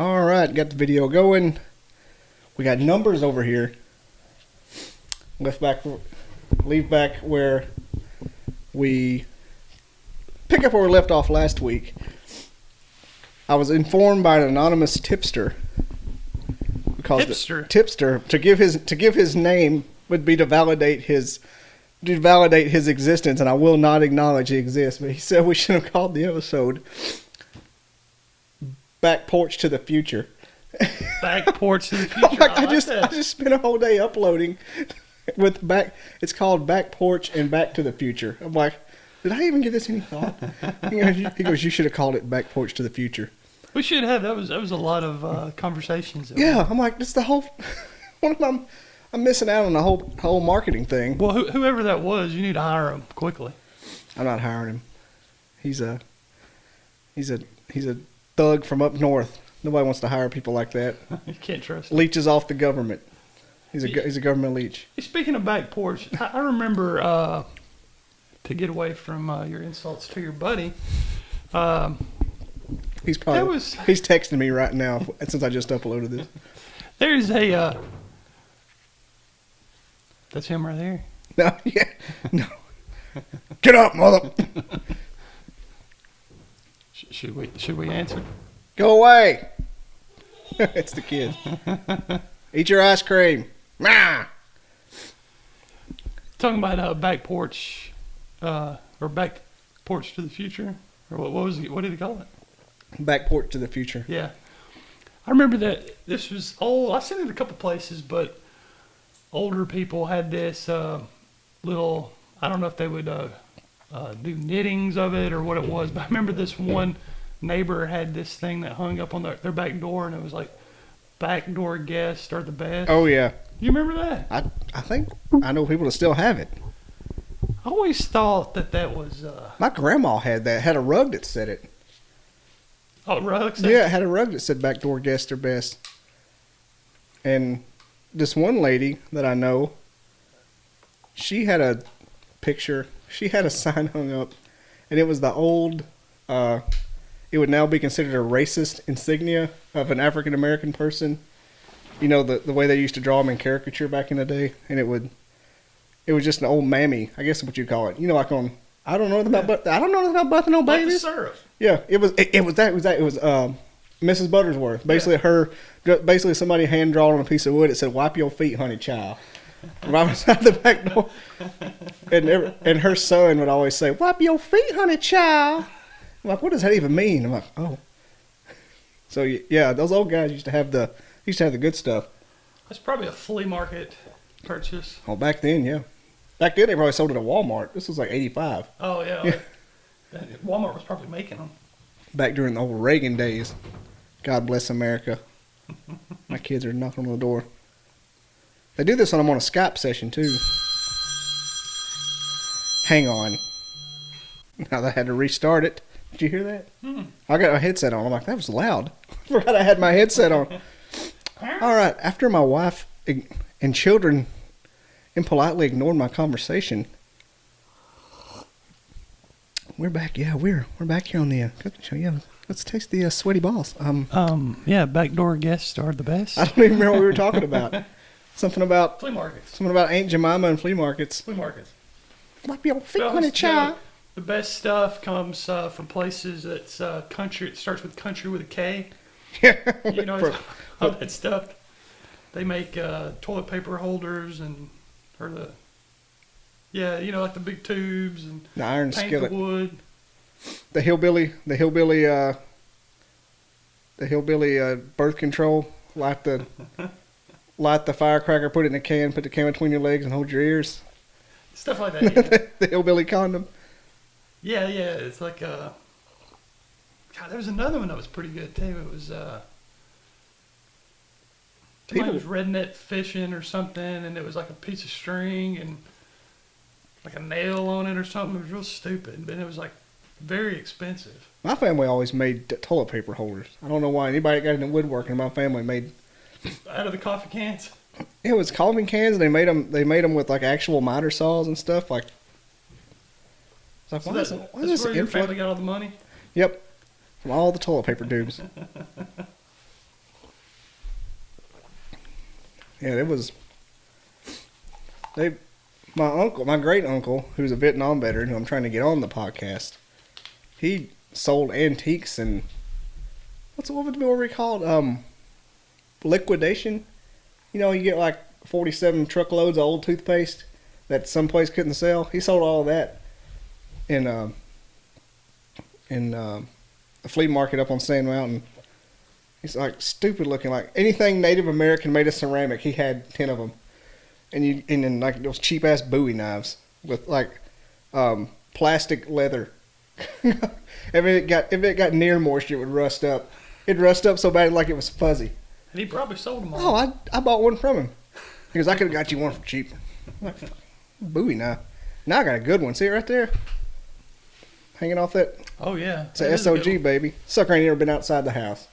All right, got the video going. We got numbers over here. Leave back where we pick up where we left off last week. I was informed by an anonymous tipster. Tipster to give his name would be to validate his existence, and I will not acknowledge he exists. But he said we should have called the episode "Back Porch to the Future." Back Porch to the Future. I just spent a whole day uploading with back. It's called Back Porch and Back to the Future. I'm like, did I even give this any thought? He goes, you should have called it Back Porch to the Future. We should have. That was a lot of conversations. Yeah, I'm like, this is the whole. I'm missing out on the whole marketing thing. Well, whoever that was, you need to hire him quickly. I'm not hiring him. He's a thug from up north. Nobody wants to hire people like that. You can't trust him. Leeches off the government. He's a government leech. Speaking of Back Porch, I remember to get away from your insults to your buddy. He's texting me right now since I just uploaded this. There's a that's him right there. No, yeah, no. Get up, mother. Should we answer? Go away. It's the kid. Eat your ice cream. Nah. Talking about Back Porch, or Back Porch to the Future, or what did he call it? Back Porch to the Future. Yeah. I remember that this was old. I've seen it a couple places, but older people had this little, I don't know if they would do knittings of it or what it was, but I remember this one neighbor had this thing that hung up on their back door, and it was like, backdoor guests are the best. Oh, yeah. You remember that? I think I know people that still have it. I always thought that was... My grandma had that, had a rug that said it. Oh, rugs? Yeah, it had a rug that said backdoor guests are best. And this one lady that I know, she had a picture, she had a sign hung up, and it was the old, it would now be considered a racist insignia of an African American person. You know, the way they used to draw them in caricature back in the day, and it was just an old mammy, I guess is what you call it. You know, like on, I don't know nothing about Buffing No Babies. Like the syrup. Yeah, it was Mrs. Buttersworth. Basically somebody hand drawn on a piece of wood. It said, "Wipe your feet, honey child." Right beside the back door, and her son would always say, "Wipe your feet, honey child." I'm like, what does that even mean? I'm like, oh. So yeah, those old guys used to have the good stuff. That's probably a flea market purchase. Oh, back then, yeah. Back then they probably sold it at Walmart. This was like 85. Oh yeah. Walmart was probably making them. Back during the old Reagan days. God bless America. My kids are knocking on the door. They do this when I'm on a Skype session, too. Hang on. Now I had to restart it. Did you hear that? I got my headset on. I'm like, that was loud. I forgot I had my headset on. All right. After my wife and children impolitely ignored my conversation, we're back. Yeah, we're back here on the cooking show. Yeah, let's taste the sweaty balls. Yeah, backdoor guests are the best. I don't even remember what we were talking about. Something about flea markets. Something about Aunt Jemima and flea markets. Flea markets. Might be on feet on a child. The best stuff comes from places that's country. It starts with country with a K. Yeah, you know all that stuff. They make toilet paper holders like the big tubes and the iron skillet, the wood. The hillbilly birth control. Light the firecracker, put it in a can, put the can between your legs, and hold your ears. Stuff like that. Yeah. The hillbilly condom. Yeah. It's like God. There was another one that was pretty good too. It was somebody was redneck fishing or something, and it was like a piece of string and like a nail on it or something. It was real stupid, but it was like very expensive. My family always made toilet paper holders. I don't know why. Anybody got into woodworking, my family made out of the coffee cans. It was coffee cans, and they made them with like actual miter saws and stuff. Like, it's like, so why is this your family got all the money? Yep, from all the toilet paper tubes. Yeah, it was. My great uncle, who's a Vietnam veteran, who I'm trying to get on the podcast, he sold antiques and what were we called? Liquidation. You know, you get like 47 truckloads of old toothpaste that some place couldn't sell. He sold all of that in a flea market up on Sand Mountain. He's like stupid looking, like anything Native American made of ceramic. He had 10 of them, and then like those cheap ass Bowie knives with like plastic leather. If it got near moisture, it would rust up. It'd rust up so bad like it was fuzzy. And he probably sold them all. Oh, I bought one from him. He goes, I could have got you one for cheap. I'm like, Bowie knife. Now I got a good one. See it right there? Hanging off that. Oh, yeah. It's an SOG, baby. Sucker ain't ever been outside the house.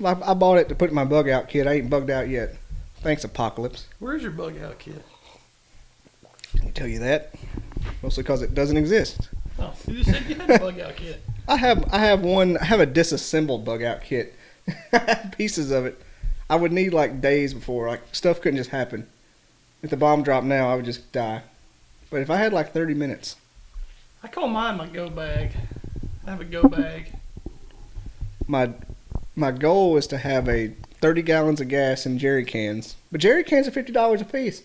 I bought it to put in my bug out kit. I ain't bugged out yet. Thanks, Apocalypse. Where's your bug out kit? I can tell you that. Mostly because it doesn't exist. Oh, you just said you had a bug out kit. I have one. I have a disassembled bug out kit. I have pieces of it. I would need like days before. Like stuff couldn't just happen. If the bomb dropped now, I would just die. But if I had like 30 minutes. I call mine my go bag. I have a go bag. My goal is to have 30 gallons of gas in jerry cans. But jerry cans are $50 a piece.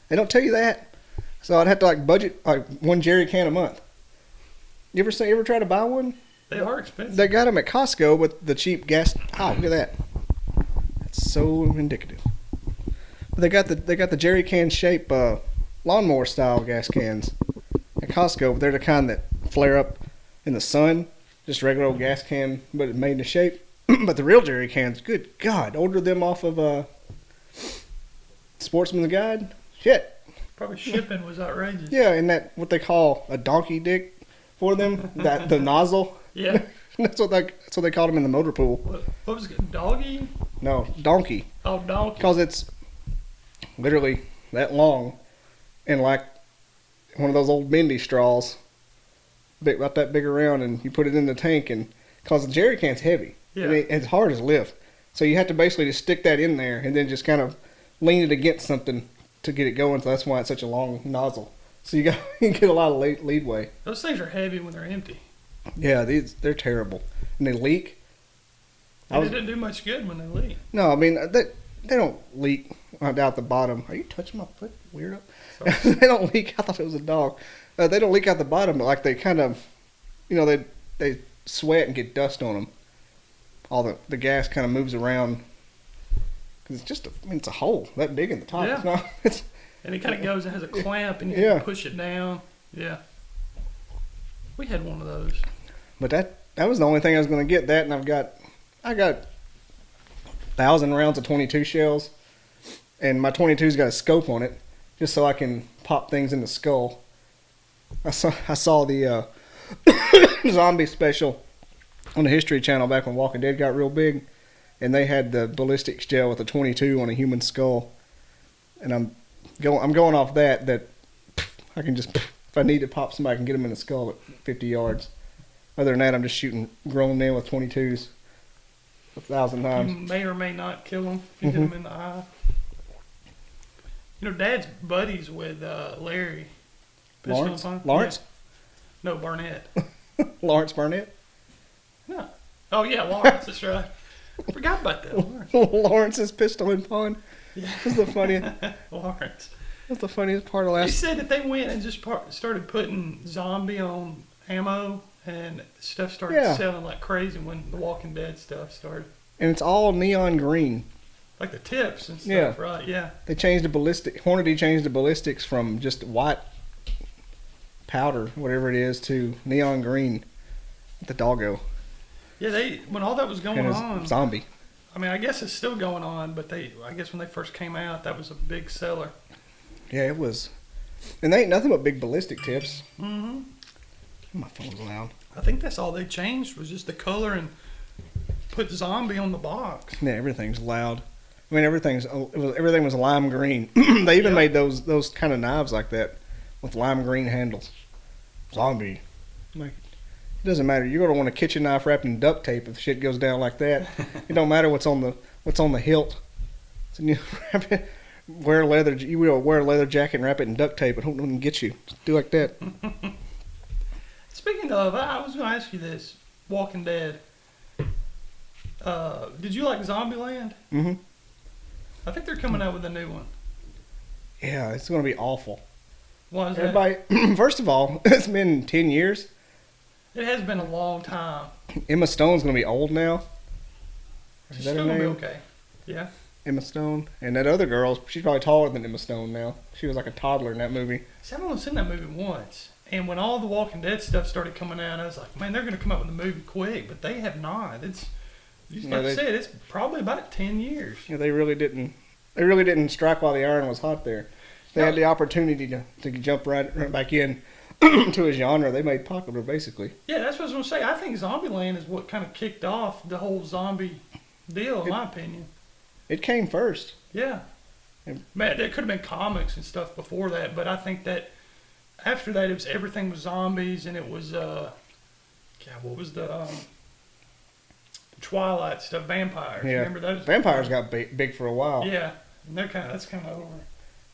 They don't tell you that. So I'd have to like budget like one jerry can a month. You ever try to buy one? They are expensive. They got them at Costco with the cheap gas. Oh, look at that. That's so indicative. But they got the jerry can shape lawnmower style gas cans at Costco. But they're the kind that flare up in the sun. Just regular old gas can, but it's made in the shape. But the real jerry cans, good God, order them off of Sportsman's Guide. Shit. Probably shipping was outrageous. Yeah, and that what they call a donkey dick for them, that the nozzle. Yeah. That's what they called them in the motor pool. What was it? Doggy? No, donkey. Oh, donkey. Because it's literally that long, and like one of those old bendy straws, about that big around, and you put it in the tank, and because the jerry can's heavy. Yeah. I mean, it's hard as lift. So you have to basically just stick that in there and then just kind of lean it against something to get it going. So that's why it's such a long nozzle. So you get a lot of leadway. Those things are heavy when they're empty. Yeah, they're terrible. And they leak. They didn't do much good when they leak. No, I mean, they don't leak out the bottom. Are you touching my foot, weirdo? They don't leak. I thought it was a dog. They don't leak out the bottom, but like they kind of, they sweat and get dust on them. All the gas kind of moves around because it's just it's a hole that big in the top. Yeah. And it kind of goes and has a clamp and you can push it down. Yeah. We had one of those. But that was the only thing I was going to get. That, and I got 1,000 rounds of 22 shells, and my 22's got a scope on it just so I can pop things in the skull. I saw the zombie special on the History Channel back when Walking Dead got real big, and they had the ballistics gel with a 22 on a human skull, and I'm going off that I can just, if I need to pop somebody, I can get them in the skull at 50 yards. Other than that, I'm just shooting grown men with 22s 1,000 times. You may or may not kill them if you hit them in the eye. Dad's buddies with Larry. Lawrence? Yeah. No, Barnett. Lawrence Barnett? No. Oh, yeah, Lawrence, that's right. I forgot about that. Lawrence. Lawrence's pistol and pawn. Yeah. That's the funniest. Lawrence. That's the funniest part of He last. said that they went and just started putting zombie on ammo, and stuff started selling like crazy when the Walking Dead stuff started. And it's all neon green. Like the tips and stuff, right? Yeah. They changed the ballistic. Hornady changed the ballistics from just white powder, whatever it is, to neon green. The doggo. Yeah, when all that was going on. Zombie. I mean, I guess it's still going on, but I guess when they first came out, that was a big seller. Yeah, it was. And they ain't nothing but big ballistic tips. Mm-hmm. My phone's loud. I think that's all they changed was just the color and put zombie on the box. Yeah, everything's loud. I mean, everything was lime green. They even made those kind of knives like that with lime green handles. Zombie. Like, it doesn't matter. You're gonna want a kitchen knife wrapped in duct tape if shit goes down like that. It don't matter what's on the hilt. So you wear leather. You will wear a leather jacket and wrap it in duct tape. I don't know when get you. Just do like that. Speaking of, I was going to ask you this. Walking Dead. Did you like Zombieland? Mm-hmm. I think they're coming out with a new one. Yeah, it's going to be awful. Why is that? Everybody, first of all, it's been 10 years. It has been a long time. Emma Stone's going to be old now. She's Is that still her gonna be name? okay. Yeah. Emma Stone. And that other girl, she's probably taller than Emma Stone now. She was like a toddler in that movie. See, I've only seen that movie once. And when all the Walking Dead stuff started coming out, I was like, man, they're going to come out with a movie quick. But they have not. It's, like I said, it's probably about 10 years. Yeah, they really didn't. They really didn't strike while the iron was hot there. They had the opportunity to jump right back in to a genre they made popular, basically. Yeah, that's what I was going to say. I think Zombieland is what kind of kicked off the whole zombie deal, in my opinion. It came first. Yeah. Man, there could have been comics and stuff before that, but I think that after that, it was everything was zombies, and it was, God, what was the Twilight stuff, vampires. Yeah. Remember those? Vampires got big for a while. Yeah, and that's kind of over.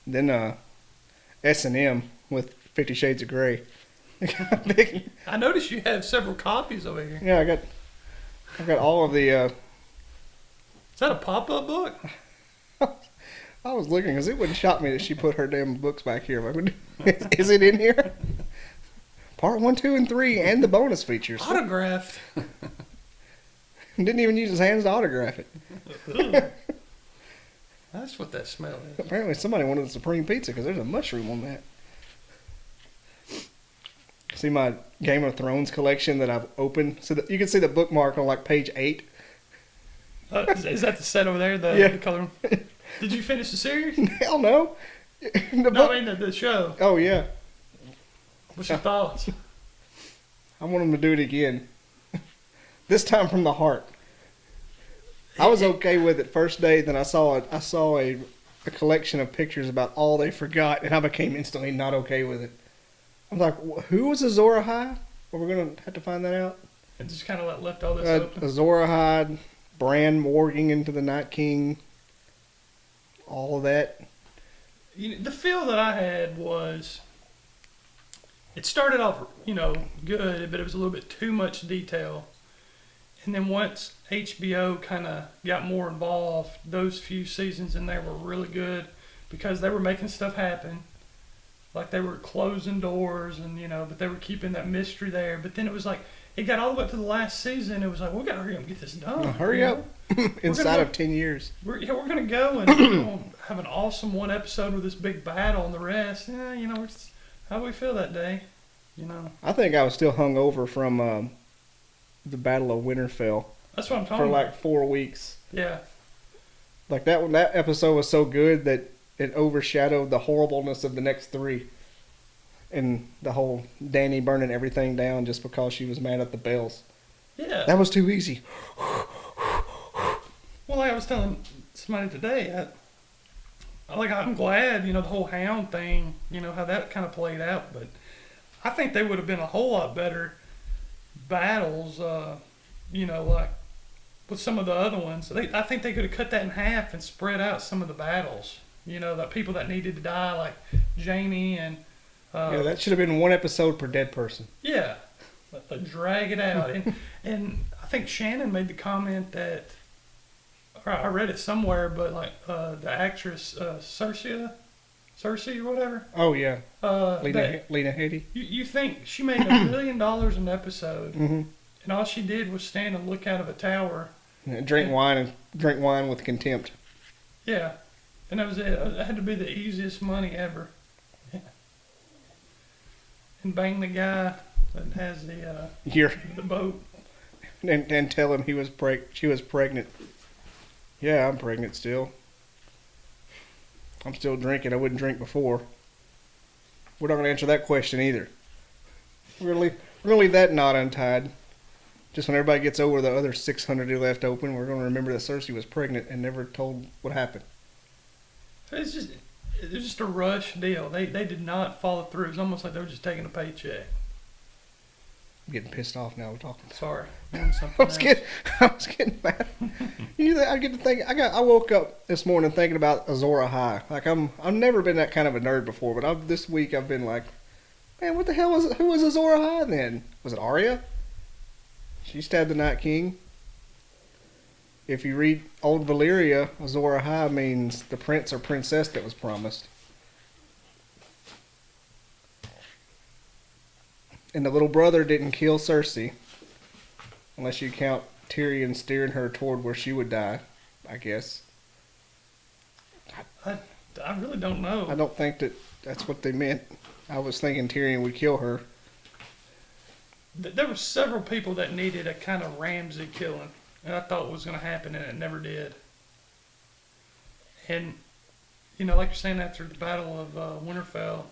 Then S&M with 50 Shades of Grey. Big. I noticed you have several copies over here. Yeah, I've got all of the. Is that a pop-up book? I was looking because it wouldn't shock me that she put her damn books back here. Is it in here? Part 1, 2, and 3, and the bonus features. Autographed. Didn't even use his hands to autograph it. Ugh. That's what that smell is. Apparently somebody wanted the Supreme Pizza because there's a mushroom on that. See my Game of Thrones collection that I've opened? So that you can see the bookmark on like page 8. Is that the set over there? Yeah. The color? Did you finish the series? Hell no. No, I mean the show. Oh, yeah. What's your thoughts? I want them to do it again. This time from the heart. I was okay with it first day. Then I saw a collection of pictures about all they forgot, and I became instantly not okay with it. I'm like, who was Azor Ahai? Well, we're gonna have to find that out. And just kind of left all this open. Azor Ahai, Bran morphing into the Night King, all of that. The feel that I had was, it started off, good, but it was a little bit too much detail. And then once HBO kind of got more involved, those few seasons in there were really good because they were making stuff happen. Like they were closing doors and, but they were keeping that mystery there. But then it was like, it got all the way up to the last season. It was like, we got to hurry up and get this done. Now, hurry up. Inside of 10 years. We're going to go and we're gonna have an awesome one episode with this big battle and the rest. Yeah, how do we feel that day? I think I was still hung over from the Battle of Winterfell. That's what I'm talking for about. like 4 weeks. Yeah. Like that one, that episode was so good that it overshadowed the horribleness of the next 3. And the whole Dany burning everything down just because she was mad at the bells. Yeah. That was too easy. Well, like I was telling somebody today, I'm glad, the whole hound thing, how that kind of played out. But I think they would have been a whole lot better battles, like with some of the other ones. I think they could have cut that in half and spread out some of the battles. The people that needed to die, like Jamie and... yeah, that should have been 1 episode per dead person. Yeah. Drag it out. And I think Shannon made the comment that... I read it somewhere, but the actress Cersei or whatever. Oh yeah, Lena that, Headey. You think she made $1 million an episode, and all she did was stand and look out of a tower, drink wine with contempt. Yeah, and that was it. It had to be the easiest money ever. Yeah. And bang the guy that has the boat, and tell him she was pregnant. Yeah, I'm pregnant still. I'm still drinking. I wouldn't drink before. We're not going to answer that question either. We're going to leave that knot untied. Just when everybody gets over the other 600 who left open, we're going to remember that Cersei was pregnant and never told what happened. It was just a rush deal. They did not follow through. It was almost like they were just taking a paycheck. I'm getting pissed off now. We're talking. Sorry. Doing something I was getting mad. I get to think. I woke up this morning thinking about Azora High. Like I've never been that kind of a nerd before, but this week I've been like, man, what the hell was it? Who was Azora High then? Was it Arya? She stabbed the Night King. If you read Old Valyria, Azora High means the prince or princess that was promised. And the little brother didn't kill Cersei. Unless you count Tyrion steering her toward where she would die, I guess. I really don't know. I don't think that's what they meant. I was thinking Tyrion would kill her. There were several people that needed a kind of Ramsay killing. And I thought it was going to happen, and it never did. And, like you're saying, after the Battle of Winterfell,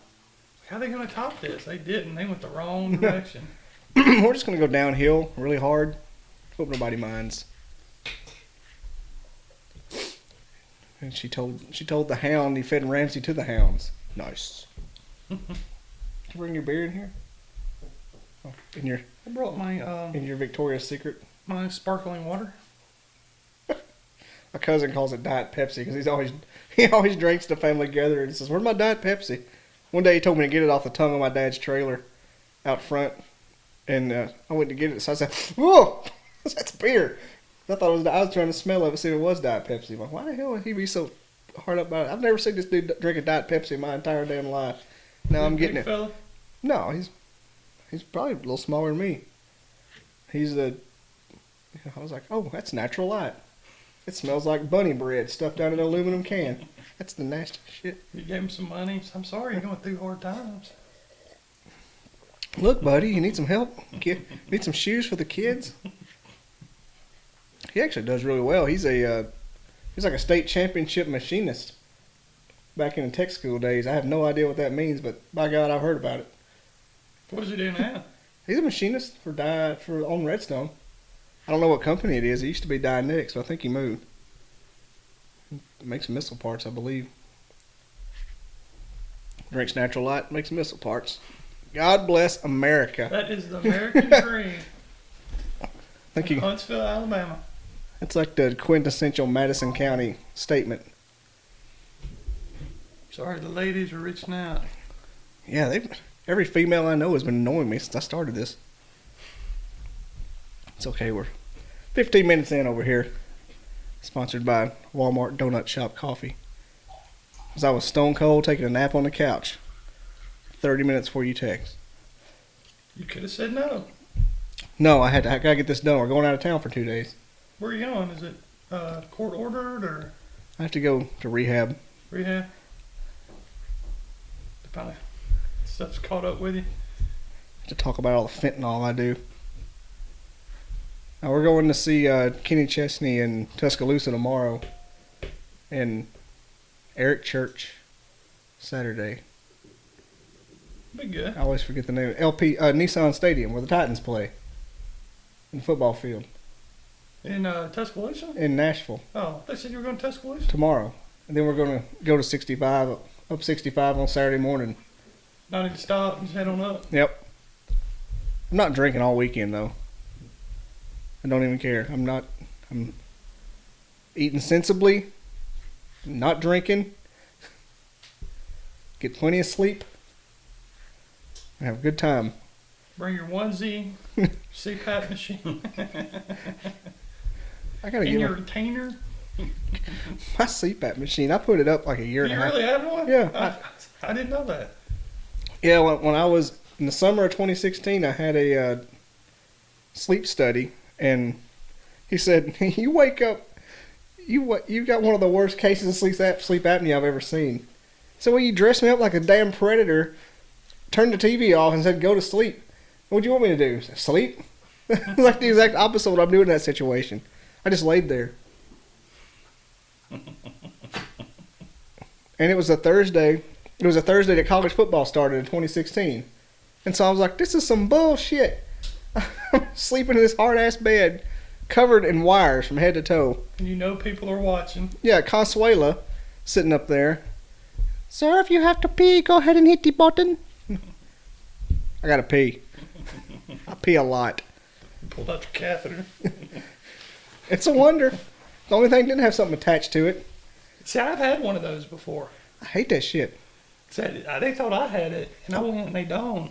how are they going to top this? They didn't. They went the wrong direction. We're just going to go downhill really hard. Hope nobody minds. And she told the hound he fed Ramsay to the hounds. Nice. Did you bring your beer in here? Oh, I brought in your Victoria's Secret. My sparkling water. My cousin calls it Diet Pepsi because he always drinks the family gathering and says, "Where's my Diet Pepsi?" One day he told me to get it off the tongue of my dad's trailer out front, and I went to get it. So I said, "Whoa, that's beer." I thought I was trying to smell it, see if it was Diet Pepsi. I'm like, why the hell would he be so hard up about it? I've never seen this dude drink a Diet Pepsi in my entire damn life. Now I'm getting it. Fella? No, he's probably a little smaller than me. I was like, oh, that's Natural Light. It smells like bunny bread stuffed down in an aluminum can. That's the nasty shit. You gave him some money. I'm sorry, you're going through hard times. Look, buddy, you need some help? Need some shoes for the kids? He actually does really well. He's like a state championship machinist. Back in the tech school days, I have no idea what that means, but by God, I've heard about it. What does he do now? He's a machinist on Redstone. I don't know what company it is. It used to be Dynetics, but I think he moved. He makes missile parts, I believe. Drinks Natural Light, makes missile parts. God bless America. That is the American dream. Thank you. Huntsville, Alabama. It's like the quintessential Madison County statement. Sorry, the ladies are reaching out. Yeah, every female I know has been annoying me since I started this. It's okay, we're 15 minutes in over here. Sponsored by Walmart Donut Shop Coffee. As I was stone cold taking a nap on the couch. 30 minutes before you text. You could have said no. No, I gotta get this done. We're going out of town for 2 days. Where are you going? Is it court ordered or? I have to go to rehab. Rehab? Probably stuff's caught up with you. To talk about all the fentanyl I do. Now we're going to see Kenny Chesney in Tuscaloosa tomorrow, and Eric Church Saturday. Be good. I always forget the name. Nissan Stadium where the Titans play. In the football field. In Tuscaloosa? In Nashville. Oh, they said you were going to Tuscaloosa? Tomorrow. And then we're going to go to 65, up 65 on Saturday morning. Not even stop, just head on up. Yep. I'm not drinking all weekend though. I don't even care. I'm eating sensibly, not drinking, get plenty of sleep, and have a good time. Bring your onesie, CPAP machine. I gotta get get your retainer. My CPAP machine. I put it up like a year and a half. You really have one? Yeah. I didn't know that. Yeah, when I was in the summer of 2016, I had a sleep study, and he said, "You wake up, you got one of the worst cases of sleep apnea I've ever seen." So, well, you dressed me up like a damn predator, turned the TV off, and said, "Go to sleep." What do you want me to do? Sleep? Like the exact opposite of what I'm doing in that situation. I just laid there. And it was a Thursday. It was a Thursday that college football started in 2016. And so I was like, this is some bullshit. I'm sleeping in this hard-ass bed, covered in wires from head to toe. And you know people are watching. Yeah, Consuela sitting up there. Sir, if you have to pee, go ahead and hit the button. I gotta pee. pee a lot. Pulled out your catheter. It's a wonder. The only thing didn't have something attached to it. See, I've had one of those before. I hate that shit. Said they thought I had it, and I went and they don't.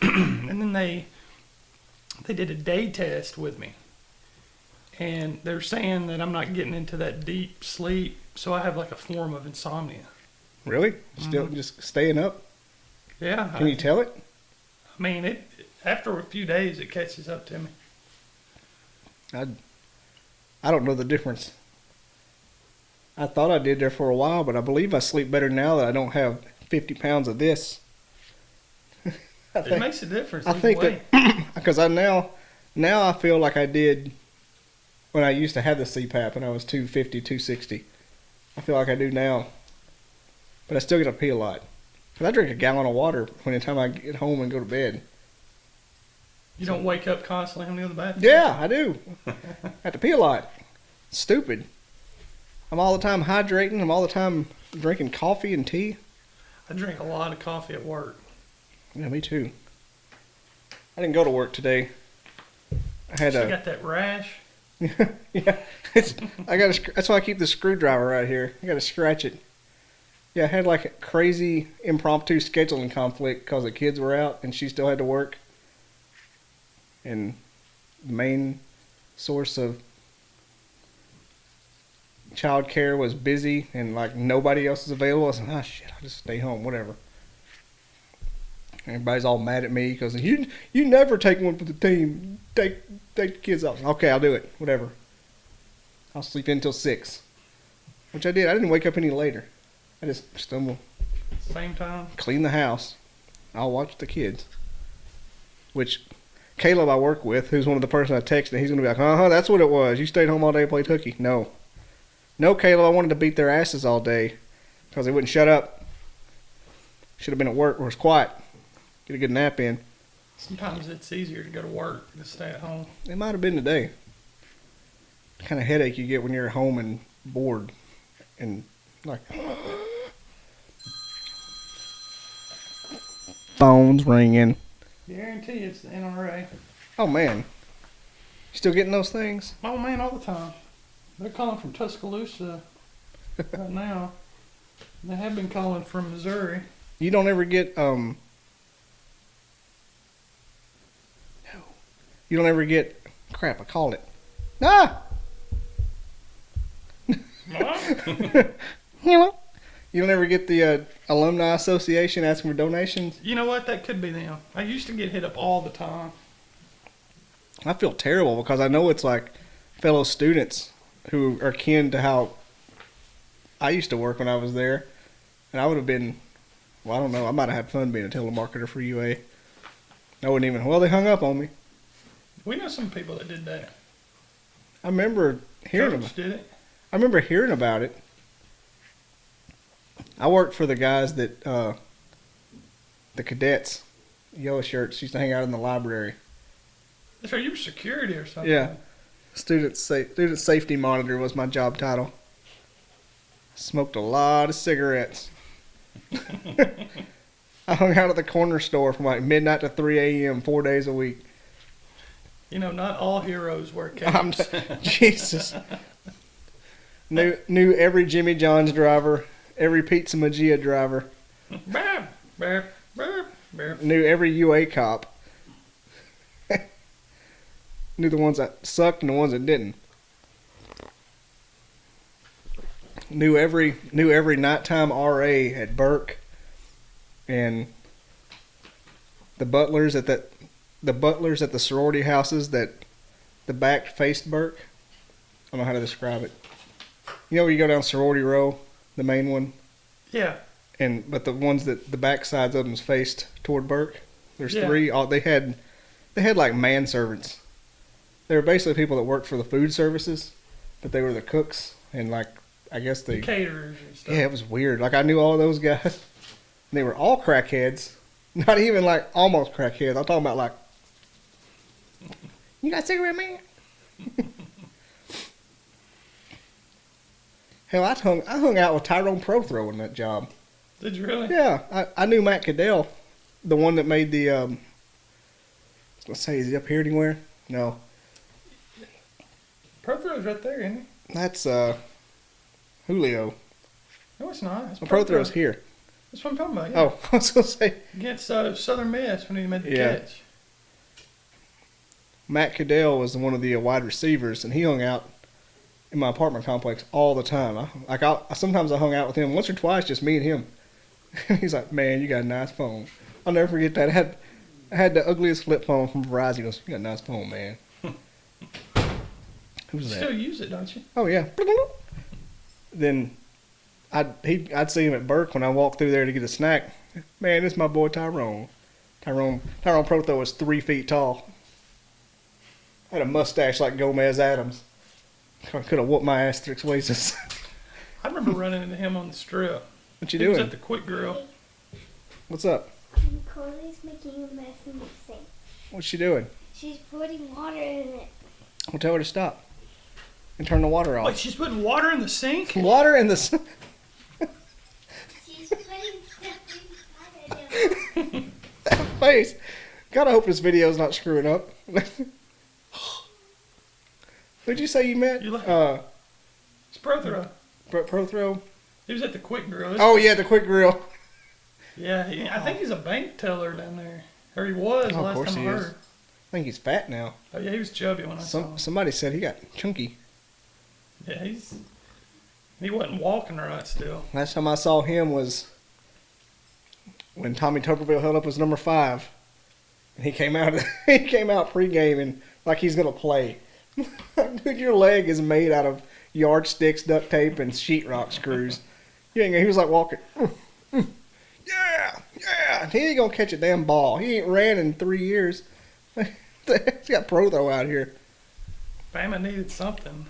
And then they did a day test with me, and they're saying that I'm not getting into that deep sleep, so I have like a form of insomnia. Really? Still just staying up? Yeah. Can you tell it? I mean, it after a few days it catches up to me. I don't know the difference. I thought I did there for a while, but I believe I sleep better now that I don't have 50 pounds of this. It makes a difference. I think that because now I feel like I did when I used to have the CPAP and I was 250, 260. I feel like I do now, but I still get to pee a lot. Cause I drink a gallon of water when the time I get home and go to bed. You don't wake up constantly on the other bathroom? Yeah, I do. I have to pee a lot. It's stupid. I'm all the time hydrating. I'm all the time drinking coffee and tea. I drink a lot of coffee at work. Yeah, me too. I didn't go to work today. I had got that rash. Yeah, that's why I keep the screwdriver right here. I got to scratch it. Yeah, I had like a crazy impromptu scheduling conflict because the kids were out and she still had to work. And the main source of child care was busy and like nobody else is available. I said, shit, I'll just stay home, whatever. Everybody's all mad at me because you never take one for the team. Take the kids off. Okay, I'll do it. Whatever. I'll sleep in until 6. Which I did. I didn't wake up any later. I just stumbled. Same time. Clean the house. I'll watch the kids. Which Caleb I work with, who's one of the person I texted, he's going to be like, that's what it was. You stayed home all day and played hooky. No, Caleb, I wanted to beat their asses all day because they wouldn't shut up. Should have been at work where it's quiet. Get a good nap in. Sometimes it's easier to go to work than to stay at home. It might have been today. The kind of headache you get when you're at home and bored. And like... Phones ringing. Guarantee it's the NRA. Oh, man. You still getting those things? Oh, man, all the time. They're calling from Tuscaloosa right now. They have been calling from Missouri. You don't ever get, No. You don't ever get... Crap, I called it. Ah! You don't ever get the Alumni Association asking for donations? You know what? That could be them. I used to get hit up all the time. I feel terrible because I know it's like fellow students who are kin to how I used to work when I was there. And I would have been, well, I don't know, I might have had fun being a telemarketer for UA. I wouldn't even, well, they hung up on me. We know some people that did that. I remember hearing about it. I remember hearing about it. I worked for the guys that, the cadets, yellow shirts, used to hang out in the library. So you were security or something? Yeah. Student safety monitor was my job title. Smoked a lot of cigarettes. I hung out at the corner store from like midnight to 3 a.m. 4 days a week. You know, not all heroes wear capes. Jesus. Knew every Jimmy John's driver, every Pizza Magia driver. Burp, burp, burp, burp. Knew every UA cop. Knew the ones that sucked and the ones that didn't. Knew every nighttime RA at Burke, and the butlers at the sorority houses that the back faced Burke. I don't know how to describe it. You know where you go down Sorority Row, the main one? Yeah. But the ones that the back sides of them is faced toward Burke. There's Yeah. 3. They had like manservants. They were basically people that worked for the food services, but they were the cooks and like I guess the caterers and stuff. Yeah, it was weird. Like I knew all of those guys. And they were all crackheads. Not even like almost crackheads. I'm talking about like, you got a cigarette, man? Hell, I hung out with Tyrone Prothrow in that job. Did you really? Yeah, I knew Matt Cadell, the one that made the Let's say, is he up here anywhere? No. Prothrow's right there, isn't he? That's Julio. No, it's not. It's Well, Prothrow's here. That's what I'm talking about. Yeah. Oh, I was gonna say Against Southern Miss when he made the catch. Matt Cadell was one of the wide receivers, and he hung out in my apartment complex all the time. Sometimes I hung out with him once or twice, just me and him. He's like, "Man, you got a nice phone." I'll never forget that. I had the ugliest flip phone from Verizon. He goes, "You got a nice phone, man." Who's You that? still use it, don't you? Oh yeah. Then I'd see him at Burke when I walked through there to get a snack. Man, this is my boy Tyrone. Tyrone Protho was 3 feet tall. Had a mustache like Gomez Adams. Could have whooped my ass 6 ways. I remember running into him on the strip. What you He was doing? at the Quick Grill. What's up? Chloe's making a mess in the sink. What's she doing? She's putting water in it. I'll tell her to stop and turn the water off. Wait, she's putting water in the sink? Water in the She's putting stuff inside it. that face. Gotta hope this video's not screwing up. Who'd you say you met? You like- It's Prothrow. Prothrow. He was at the Quick Grill. Oh yeah, the Quick Grill. Yeah, I think he's a bank teller down there. Or he was Oh, of last course time he I is. heard. I think he's fat now. Oh yeah, he was chubby when I saw him. Somebody said he got chunky. Yeah, he wasn't walking right still. Last time I saw him was when Tommy Tuberville held up his number 5, and he came out. He came out pregame and like he's gonna play. Dude, your leg is made out of yardsticks, duct tape, and sheetrock screws. He was like walking. Yeah. He ain't gonna catch a damn ball. He ain't ran in 3 years. He's got Protho out here. Bama needed something.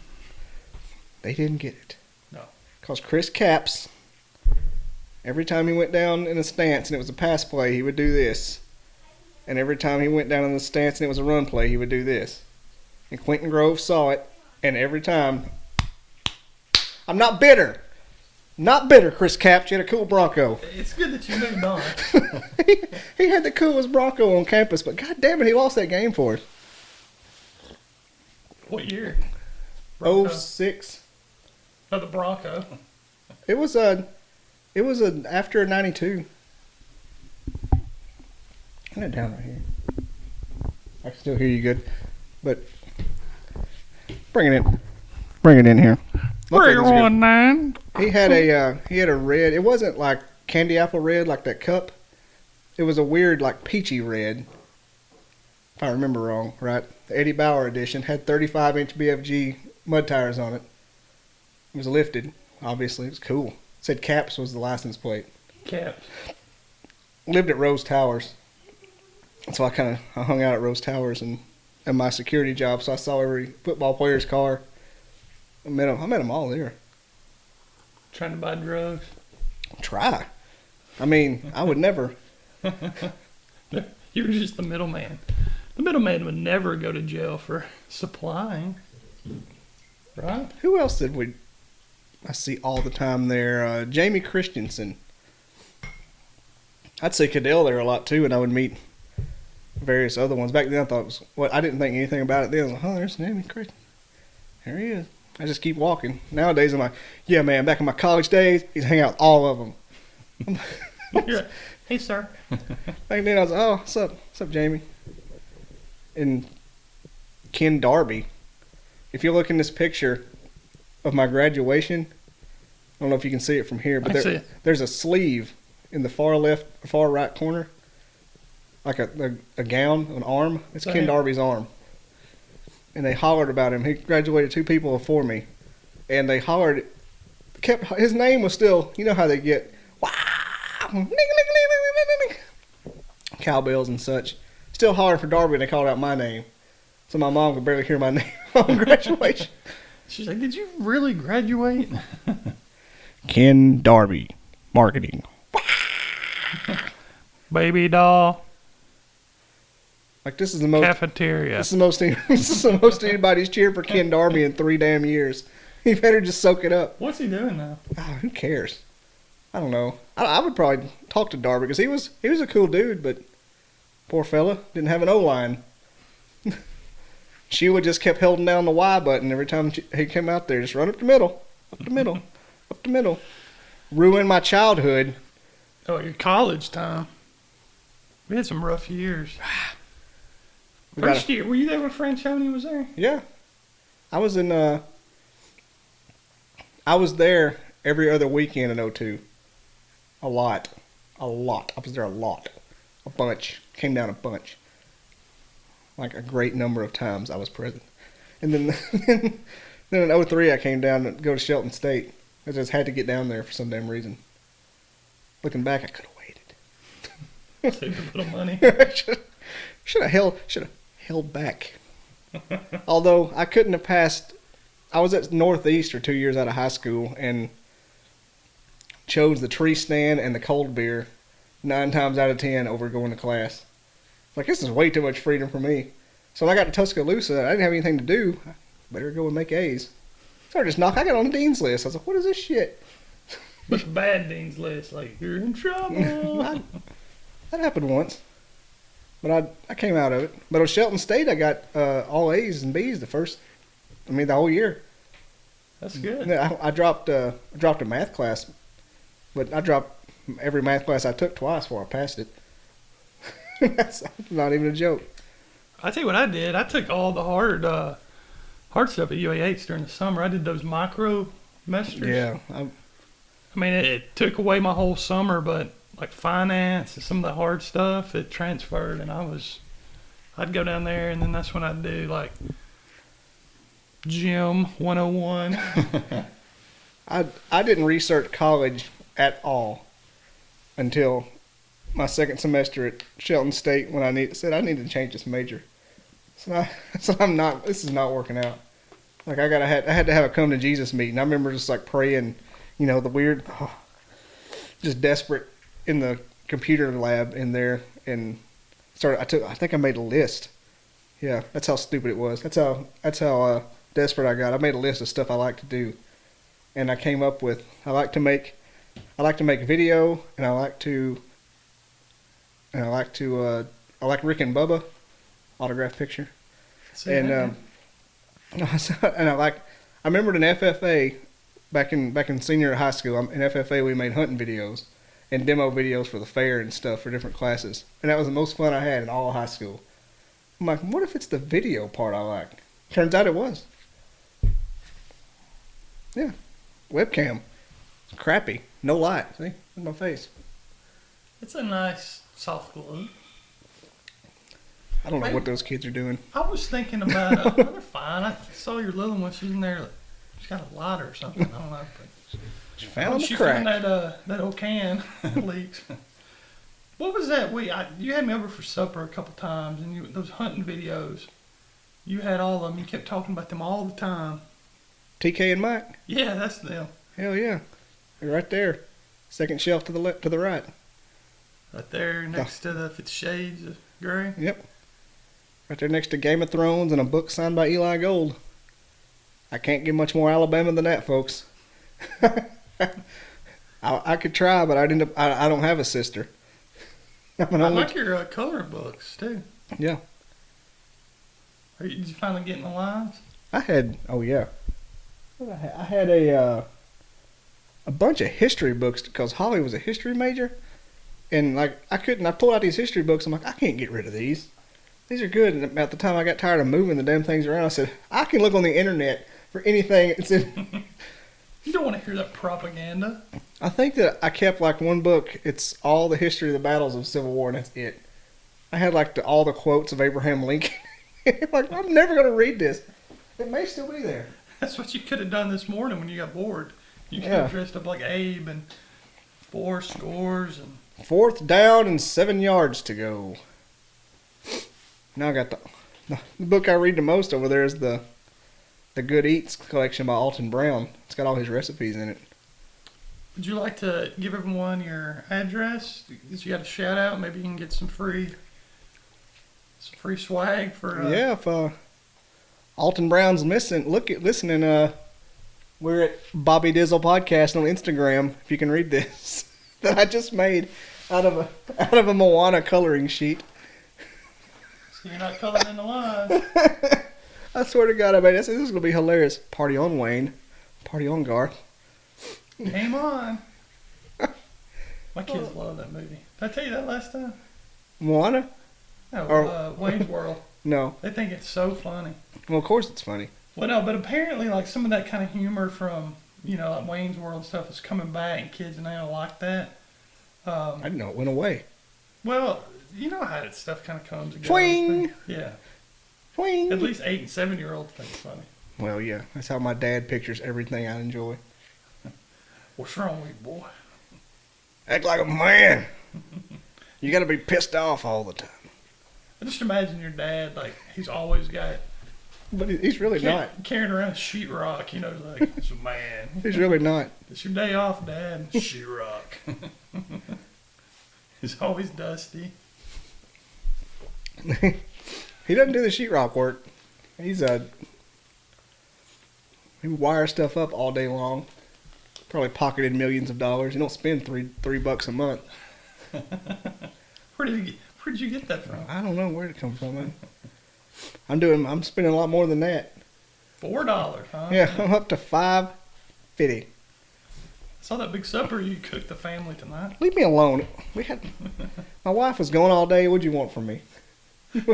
They didn't get it. No. Because Chris Capps, every time he went down in a stance and it was a pass play, he would do this. And every time he went down in the stance and it was a run play, he would do this. And Quentin Grove saw it, and every time, I'm not bitter. Not bitter, Chris Capps. You had a cool Bronco. It's good that you moved on. he had the coolest Bronco on campus, but god damn it, he lost that game for us. What year? 06. Oh, the Bronco. It was after 92. Turn it down right here. I can still hear you good, but bring it in here. Luckily, it was good. 319. He had a red. It wasn't like candy apple red like that cup. It was a weird like peachy red. If I remember wrong, right? The Eddie Bauer edition had 35-inch BFG mud tires on it. It was lifted. Obviously, it was cool. It said Caps was the license plate. Caps. Lived at Rose Towers, so I hung out at Rose Towers and my security job. So I saw every football player's car. I met them all there. Trying to buy drugs. Try. I mean, I would never. You were just the middleman. The middleman would never go to jail for supplying. Right? Who else did I see all the time there? Jamie Christensen. I'd say Cadell there a lot too, and I would meet various other ones. Back then I thought it was, I didn't think anything about it then. I was like, oh, there's Jamie Christensen. There he is. I just keep walking. Nowadays I'm like, yeah man, back in my college days, he'd hang out with all of them. You're like, hey, sir. Back then I was like, oh, what's up, Jamie? And Ken Darby. If you look in this picture of my graduation, I don't know if you can see it from here, but see it. There's a sleeve in the far right corner, like a gown, an arm. It's Go Ken ahead. Darby's arm. And they hollered about him. He graduated 2 people before me, and they hollered. His name was still, you know how they get, wow, cowbells and such. Still hollering for Darby, and they called out my name. So my mom could barely hear my name on graduation. She's like, did you really graduate? Ken Darby, marketing. Baby doll. Like this is the most. Cafeteria. This is the most anybody's cheered for Ken Darby in 3 damn years. He better just soak it up. What's he doing now? Who cares? I don't know. I would probably talk to Darby because he was a cool dude, but poor fella didn't have an O-line. She would just kept holding down the Y button every time he came out there. Just run up the middle, up the middle, up the middle. Ruined my childhood. Oh, your college time. We had some rough years. First year, were you there when Franchoni was there? Yeah. I was there every other weekend in '02. A lot. I was there a lot. A bunch. Came down a bunch. Like a great number of times I was present. And then then in '03 I came down to go to Shelton State. I just had to get down there for some damn reason. Looking back, I could have waited. Saved a little money. should have held back. Although I couldn't have passed. I was at Northeastern 2 years out of high school and chose the tree stand and the cold beer 9 times out of 10 over going to class. Like, this is way too much freedom for me. So when I got to Tuscaloosa, I didn't have anything to do. I better go and make A's. So I just knocked. I got on the dean's list. I was like, what is this shit? But the bad dean's list, like, you're in trouble. That happened once. But I came out of it. But at Shelton State, I got all A's and B's the whole year. That's good. I dropped a math class, but I dropped every math class I took twice before I passed it. That's not even a joke. I tell you what I did. I took all the hard stuff at UAH during the summer. I did those micro semesters. Yeah. I mean, it took away my whole summer, but like finance and some of the hard stuff, it transferred, and I'd go down there, and then that's when I'd do like Gym 101. I didn't research college at all until my second semester at Shelton State when I said I need to change this major. So this is not working out. Like I had to have a come to Jesus meeting. I remember just like praying, the weird, just desperate in the computer lab in there and started. I think I made a list. Yeah, that's how stupid it was. That's how desperate I got. I made a list of stuff I like to do, and I came up with I like to make video, and I like Rick and Bubba autograph picture. And I remembered in FFA back in senior high school. In FFA we made hunting videos and demo videos for the fair and stuff for different classes, and that was the most fun I had in all high school. I'm like, what if it's the video part I like? Turns out it was. Yeah, webcam. It's crappy. No light. See, in my face. It's a nice soft glow. I don't know what those kids are doing. I was thinking about they're fine. I saw your little one. She's in there. She's got a lighter or something. I don't know. But She found the she crack. found that old can leaks. What was that? You had me over for supper a couple times, and those hunting videos. You had all of them. You kept talking about them all the time. TK and Mike. Yeah, that's them. Hell yeah, they're right there. Second shelf to the right. Right there next to the 50 Shades of Grey. Yep. Right there next to Game of Thrones and a book signed by Eli Gold. I can't get much more Alabama than that, folks. I could try, but I don't have a sister. I like your coloring books too. Yeah. Did you finally get in the lines? I had a bunch of history books because Holly was a history major, and like I pulled out these history books. I'm like, I can't get rid of these. These are good. And about the time I got tired of moving the damn things around, I said, I can look on the internet for anything. It's in. You don't want to hear that propaganda. I think that I kept like one book. It's all the history of the battles of the Civil War, and that's it. I had like all the quotes of Abraham Lincoln. Like, I'm never going to read this. It may still be there. That's what you could have done this morning when you got bored. You could have dressed up like Abe and 4 scores and 4th down and 7 yards to go. Now I got the book I read the most over there is the Good Eats collection by Alton Brown. It's got all his recipes in it. Would you like to give everyone your address? If you got a shout out, maybe you can get some free swag for. Yeah, if Alton Brown's listening, we're at Bobby Dizzle Podcast on Instagram. If you can read this, that I just made out of a Moana coloring sheet. So you're not coloring in the lines. I swear to God, I mean, this is going to be hilarious. Party on, Wayne. Party on, Garth. Game on. My kids love that movie. Did I tell you that last time? Moana? No, Wayne's World. No. They think it's so funny. Well, of course it's funny. Well, no, but apparently, like, some of that kind of humor from, like Wayne's World stuff is coming back, and kids now like that. I didn't know it went away. Well, you know how that stuff kind of comes and goes. Swing! Yeah. Swing! At least 8 and 7-year-olds think it's funny. Well, yeah. That's how my dad pictures everything I enjoy. What's wrong with you, boy? Act like a man. You got to be pissed off all the time. I just imagine your dad, like, he's always got But he's really not. carrying around sheetrock, like, it's a man. He's really not. It's your day off, Dad. Sheetrock. It's always dusty. He doesn't do the sheetrock work. He wires stuff up all day long. Probably pocketed millions of dollars. He don't spend $3 a month. Where did you get that from? I don't know where it comes from, man. I'm spending a lot more than that. $4, huh? Yeah, I'm up to $5.50. I saw that big supper you cooked the family tonight. Leave me alone. My wife was gone all day. What'd you want from me? You've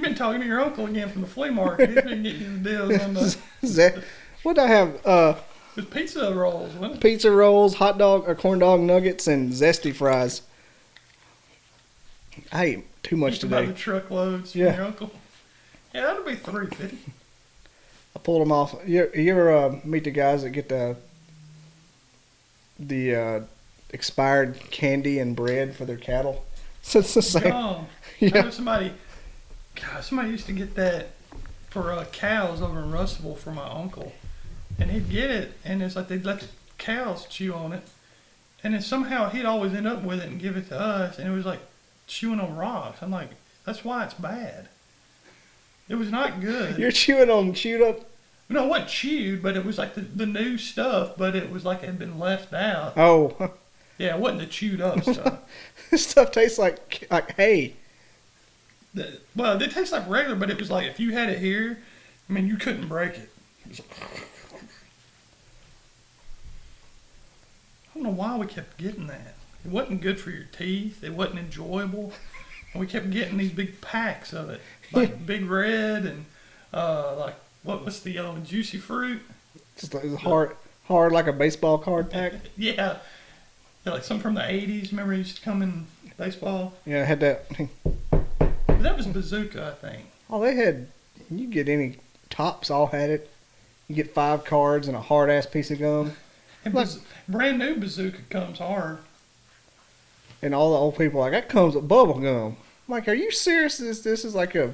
been talking to your uncle again from the flea market. He's been getting you the deals on the What'd I have? pizza rolls, wasn't it? Pizza rolls, hot dog or corn dog nuggets, and zesty fries. I ate too much Used to buy today. the truckloads from Yeah. your uncle. Yeah, that'll be $3.50. I pulled them off. You ever meet the guys that get the expired candy and bread for their cattle? So it's the same. I Yeah. know somebody used to get that for cows over in Russellville for my uncle. And he'd get it, and it's like they'd let the cows chew on it. And then somehow he'd always end up with it and give it to us, and it was like chewing on rocks. I'm like, that's why it's bad. It was not good. You're chewing on chewed up. No, it wasn't chewed, but it was like the new stuff, but it was like it had been left out. Oh, Yeah, it wasn't the chewed up stuff. this stuff tastes like hay. Well, it tastes like regular, but it was like if you had it here, I mean, you couldn't break it. It was like, I don't know why we kept getting that. It wasn't good for your teeth. It wasn't enjoyable. And we kept getting these big packs of it, like Big Red and like what's the yellow juicy fruit? Just like hard like a baseball card pack. Yeah, like some from the '80s. Remember, it used to come in baseball. Yeah, I had that. That was Bazooka, I think. Oh, they had. You get any tops? All had it. You get 5 cards and a hard ass piece of gum. And Like- brand new Bazooka comes hard. And all the old people are like, that comes with bubble gum. I'm like, are you serious? This is like a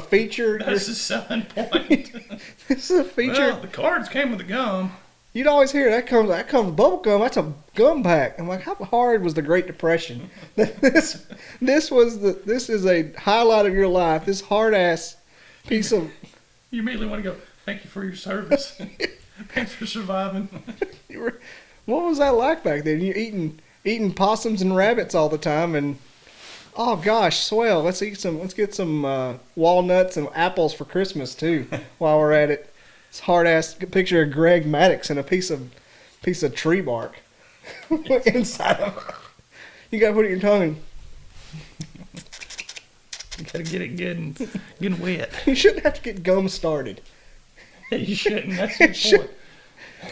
feature. That's the selling point. This is a feature. Well, the cards came with the gum. You'd always hear that comes with bubble gum. That's a gum pack. I'm like, how hard was the Great Depression? this is a highlight of your life. This hard ass piece of. You immediately want to go, thank you for your service. Thanks for surviving. What was that like back then? You eating possums and rabbits all the time, and oh gosh, swell. Let's get some walnuts and apples for Christmas too. While we're at it, it's hard ass picture of Greg Maddox and a piece of tree bark inside of it. You gotta put it in your tongue. You gotta get it good and get wet. You shouldn't have to get gum started. You shouldn't. That's the point.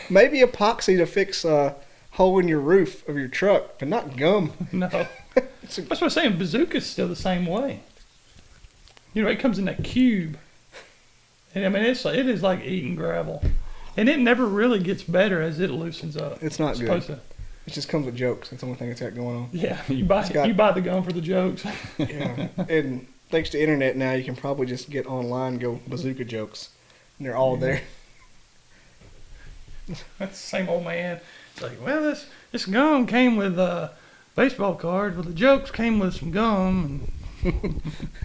Maybe epoxy to fix a hole in your roof of your truck, but not gum. No. That's what I'm saying. Bazooka's still the same way. It comes in that cube. And I mean, it is like eating gravel. And it never really gets better as it loosens up. It's not good. Supposed to. It just comes with jokes. That's the only thing it's got going on. Yeah, you buy the gum for the jokes. Yeah, and thanks to internet now, you can probably just get online and go bazooka jokes, and they're all there. That's the same old man. It's like, well, this gum came with a baseball card. Well, the jokes came with some gum.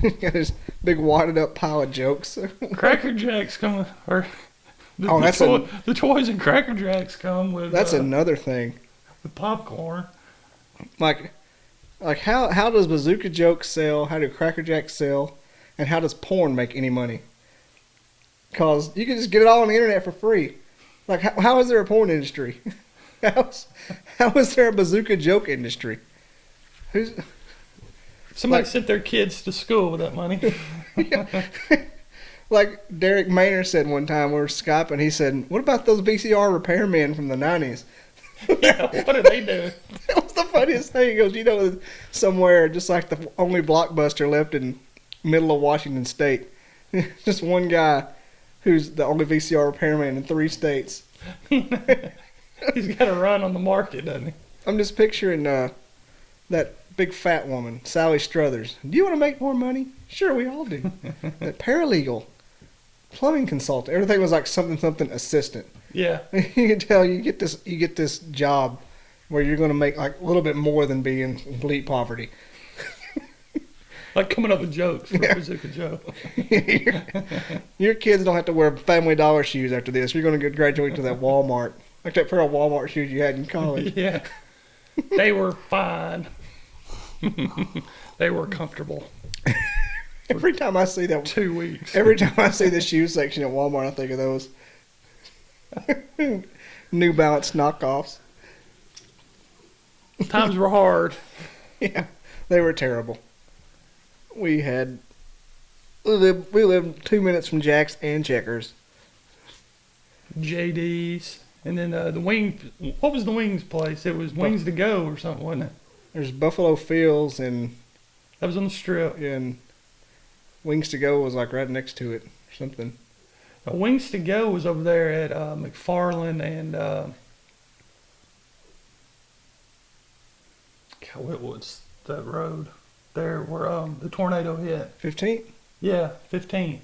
Got this big wadded up pile of jokes. And Cracker Jacks come with, or the toys and Cracker Jacks come with. That's another thing. With popcorn. Like, Like, how does Bazooka Joke sell? How do Cracker Jacks sell? And how does porn make any money? Because you can just get it all on the internet for free. Like, how is there a porn industry? How is there a Bazooka Joke industry? Who's Somebody Like- sent their kids to school with that money. Like Derek Maynor said one time, we were Skyping, he said, what about those VCR repairmen from the 90s? Yeah, what are they doing? That was the funniest thing. He goes, you know, somewhere just like the only Blockbuster left in middle of Washington State. Just one guy who's the only VCR repairman in 3 states. He's got to run on the market, doesn't he? I'm just picturing that big fat woman, Sally Struthers. Do you want to make more money? Sure, we all do. That paralegal, plumbing consultant, everything was like something assistant. Yeah. You can tell you get this job where you're going to make like a little bit more than being in complete poverty. Like coming up with jokes for Yeah. Bazooka Joe. Your kids don't have to wear Family Dollar shoes after this. You're going to graduate to that Walmart, like that pair of Walmart shoes you had in college. Yeah. They were fine. They were comfortable. Every time I see that, 2 weeks. every time I see the shoe section at Walmart, I think of those New Balance knockoffs. Times were hard. Yeah, they were terrible. We lived 2 minutes from Jack's and Checkers. JD's. And then the wing. What was the wings place? It was Wings to Go or something, wasn't it? There's Buffalo Fields and That was on the strip. Wings to Go was like right next to it or something. Wings to Go was over there at McFarland and God, what was that road there where the tornado hit? 15th? Yeah, 15th.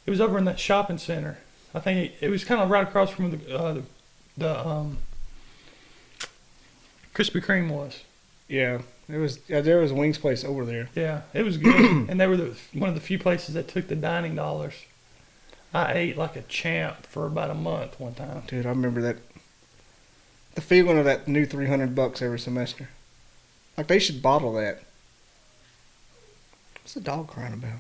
It was over in that shopping center. I think it was kind of right across from the Krispy Kreme was. Yeah, there was a wings place over there. Yeah, it was good. And they were one of the few places that took the dining dollars. I ate like a champ for about a month one time. Dude, I remember that. The feeling of that new $300 every semester. Like they should bottle that. What's the dog crying about?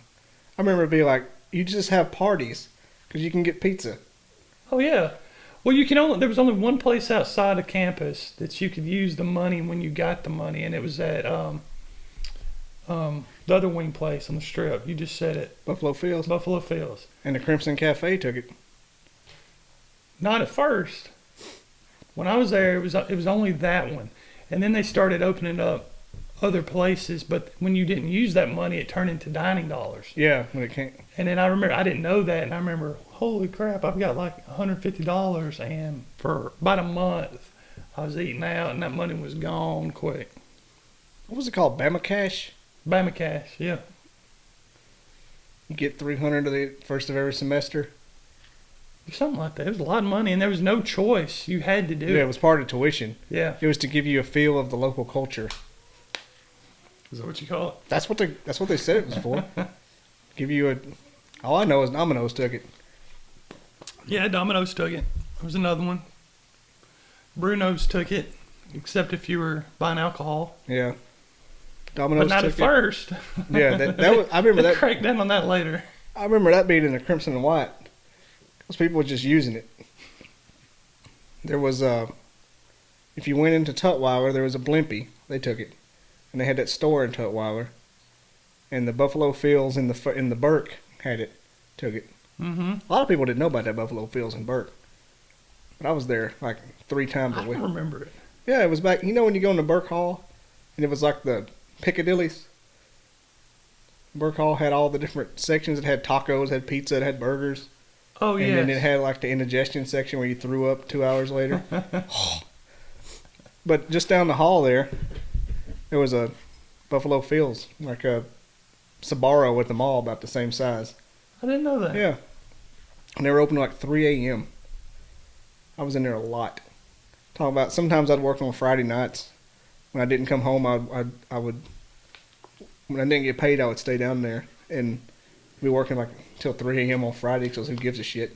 I remember it being like, you just have parties because you can get pizza. Oh yeah. Well, there was only one place outside of campus that you could use the money when you got the money, and it was at the other wing place on the strip. You just said it. Buffalo Fields. Buffalo Fields. And the Crimson Cafe took it. Not at first. When I was there, it was only that one, and then they started opening up other places. But when you didn't use that money, it turned into dining dollars. Yeah, when it came. And then I remember I didn't know that, and I remember, holy crap, I've got like $150, and for about a month, I was eating out, and that money was gone quick. What was it called? Bama Cash? Bama Cash, yeah. You get $300 to the first of every semester. Something like that. It was a lot of money, and there was no choice. You had to do Yeah, it it. was part of tuition. Yeah. It was to give you a feel of the local culture. Is that what you call it? That's what they said it was for. Give you a. All I know is Domino's took it. Yeah, Domino's took it. There was another one. Bruno's took it, except if you were buying alcohol. Yeah. Domino's But not took at it. first. Yeah, that was. I remember They that. cracked down on that later. I remember that being in the Crimson and White. Those people were just using it. There was if you went into Tutwiler, there was a Blimpie. They took it, and they had that store in Tutwiler, and the Buffalo Fields in the Burke had it, took it. Mm-hmm. A lot of people didn't know about that Buffalo Fields in Burke, but I was there like 3 times a I week. don't remember it. Yeah, it was back. You know when you go into Burke Hall, and it was like the Piccadillys. Burke Hall had all the different sections. It had tacos, it had pizza, it had burgers. Oh, And yeah. then it had like the indigestion section where you threw up 2 hours later. But just down the hall there was a Buffalo Fields, like a Sbarro at the mall, about the same size. I didn't know that. Yeah. And they were open like 3 a.m. I was in there a lot. Talking about sometimes I'd work on Friday nights. When I didn't come home, I would. When I didn't get paid, I would stay down there and be working like till 3 a.m. on Friday because who gives a shit?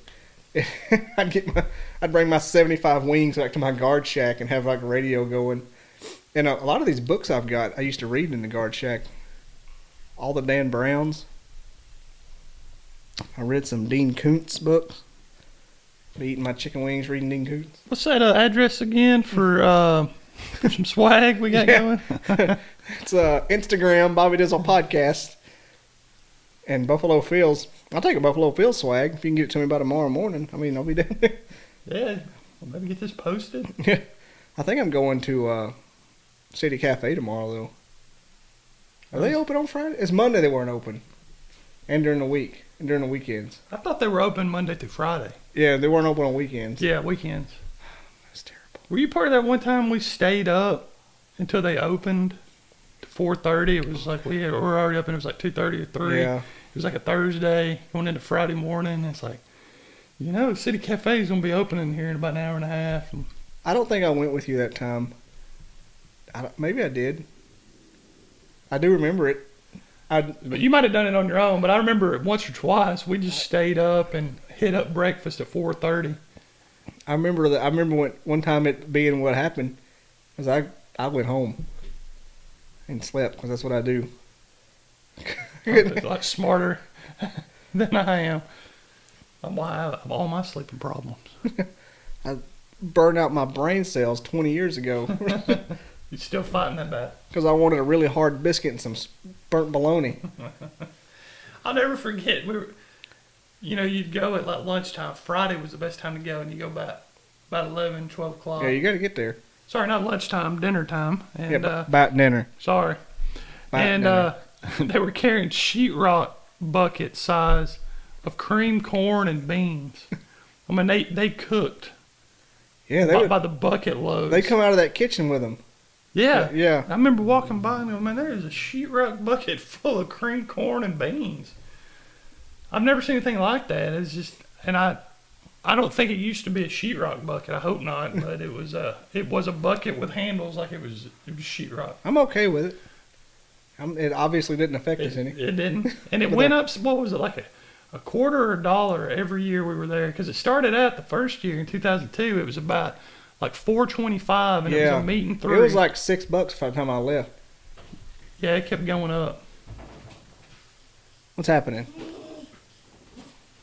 I'd bring my 75 wings back to my guard shack and have like a radio going. And a lot of these books I've got, I used to read in the guard shack. All the Dan Browns. I read some Dean Koontz books. Be eating my chicken wings, reading Dean Koontz. What's that address again for some swag we got going? It's Instagram, Bobby Dizzle Podcast. And Buffalo Fields. I'll take a Buffalo Fields swag if you can get it to me by tomorrow morning. I mean, I'll be down there. Yeah, well, maybe get this posted. I think I'm going to City Cafe tomorrow, though. Are they open on Friday? It's Monday they weren't open. And during the week. And during the weekends. I thought they were open Monday through Friday. Yeah, they weren't open on weekends. Yeah, weekends. That's terrible. Were you part of that one time we stayed up until they opened to 4:30? It was like we were already up and it was like 2:30 or 3. Yeah. It was like a Thursday going into Friday morning. It's like, City Cafe is going to be opening here in about an hour and a half. And I don't think I went with you that time. Maybe I did. I do remember it. But you might have done it on your own, but I remember once or twice we just stayed up and hit up breakfast at 4:30. I remember that. I remember one time it being what happened was I went home and slept because that's what I do. I'm a lot smarter than I am. I'm why I have all my sleeping problems. I burned out my brain cells 20 years ago You still fighting that bad? because I wanted a really hard biscuit and some burnt bologna. I'll never forget. You'd go at like lunchtime. Friday was the best time to go, and you go about 11, 12 o'clock. Yeah, you got to get there. Sorry, not lunchtime, dinner time. And, Yeah, about dinner. sorry. Dinner. They were carrying sheetrock bucket size of cream corn and beans. I mean, they cooked Yeah, by the bucket loads. they come out of that kitchen with them. Yeah. Yeah. I remember walking by and going, man, there is a sheetrock bucket full of cream corn and beans. I've never seen anything like that. It's just, and I don't think it used to be a sheetrock bucket. I hope not, but it was a bucket with handles like it was sheetrock. I'm okay with it. It obviously didn't affect us any. It didn't, and it went up. What was it, like a quarter or $1 every year we were there? Because it started out the first year in 2002. It was about like $4.25, and it was a meat and 3. It was like $6 by the time I left. Yeah, it kept going up. What's happening?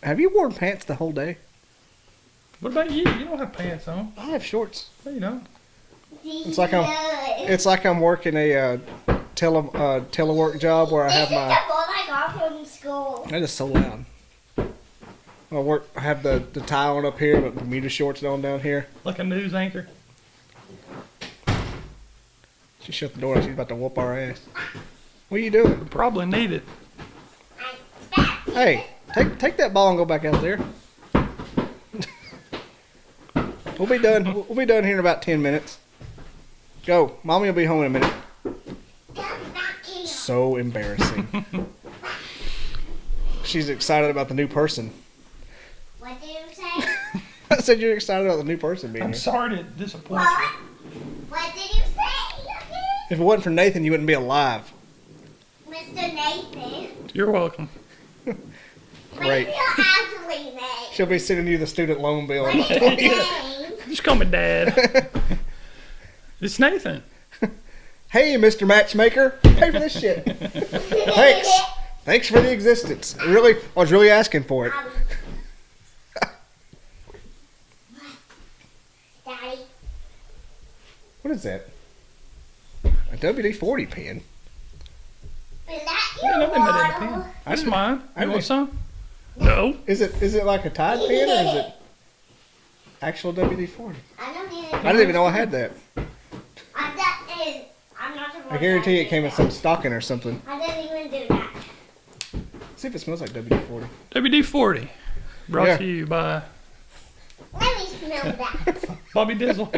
Have you worn pants the whole day? What about you? You don't have pants on. I have shorts. No, you don't. It's like I'm working a telework job where I have my. I got from school. That is so loud. I have the tie on up here, but Bermuda shorts on down here. Like a news anchor. She shut the door. She's about to whoop our ass. What are you doing? Probably need it. Hey, take that ball and go back out there. We'll be done. We'll be done here in about 10 minutes. Go. Mommy will be home in a minute. So embarrassing. She's excited about the new person. What did you say? I said you're excited about the new person being I'm here. sorry to disappoint you. What did you say? If it wasn't for Nathan, you wouldn't be alive. Mr. Nathan. You're welcome. Great. What's your actually name? She'll be sending you the student loan bill. What's your name? Just call me Dad. It's Nathan. Hey, Mr. Matchmaker, pay for this shit. Thanks. Thanks for the existence. I was really asking for it. Daddy. What is that? A WD-40 pen. Is that Yeah, your no, they made it a bottle? pen. That's mine. I You want didn't- some? No. Is it like a Tide pen or is it actual WD-40? I don't need it. I didn't even know I had that. I'm not I guarantee it came in some stocking or something. I didn't even do that. See if it smells like WD-40. WD-40. Brought Yeah. to you by Let me smell that. Bobby Dizzle.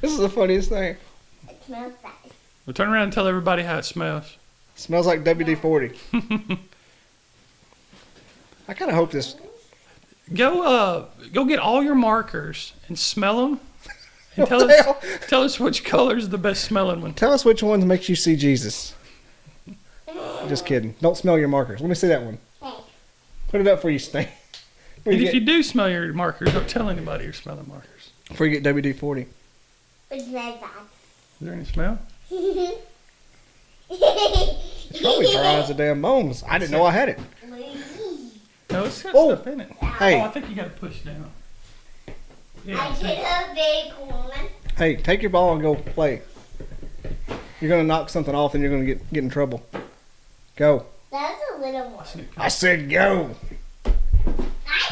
This is the funniest thing. It smells nice. We'll turn around and tell everybody how it smells. Smells like WD-40. I kind of hope this. Go get all your markers and smell them. And What the hell? tell us which color is the best smelling one. Tell us which ones makes you see Jesus. Just kidding. Don't smell your markers. Let me see that one. Hey. Put it up for you, Stan. Before And you if you get, do smell your markers, don't tell anybody you're smelling markers. before you get WD-40. It smells bad. there any smell? It's probably dry as a damn bones. I didn't know I had it. No, it's got Oh. stuff in it. Hey. Oh, I think you gotta push down. Yeah, I see. get a big one. Hey, take your ball and go play. You're gonna knock something off and you're gonna get in trouble. Go. That's a little one. I said go. I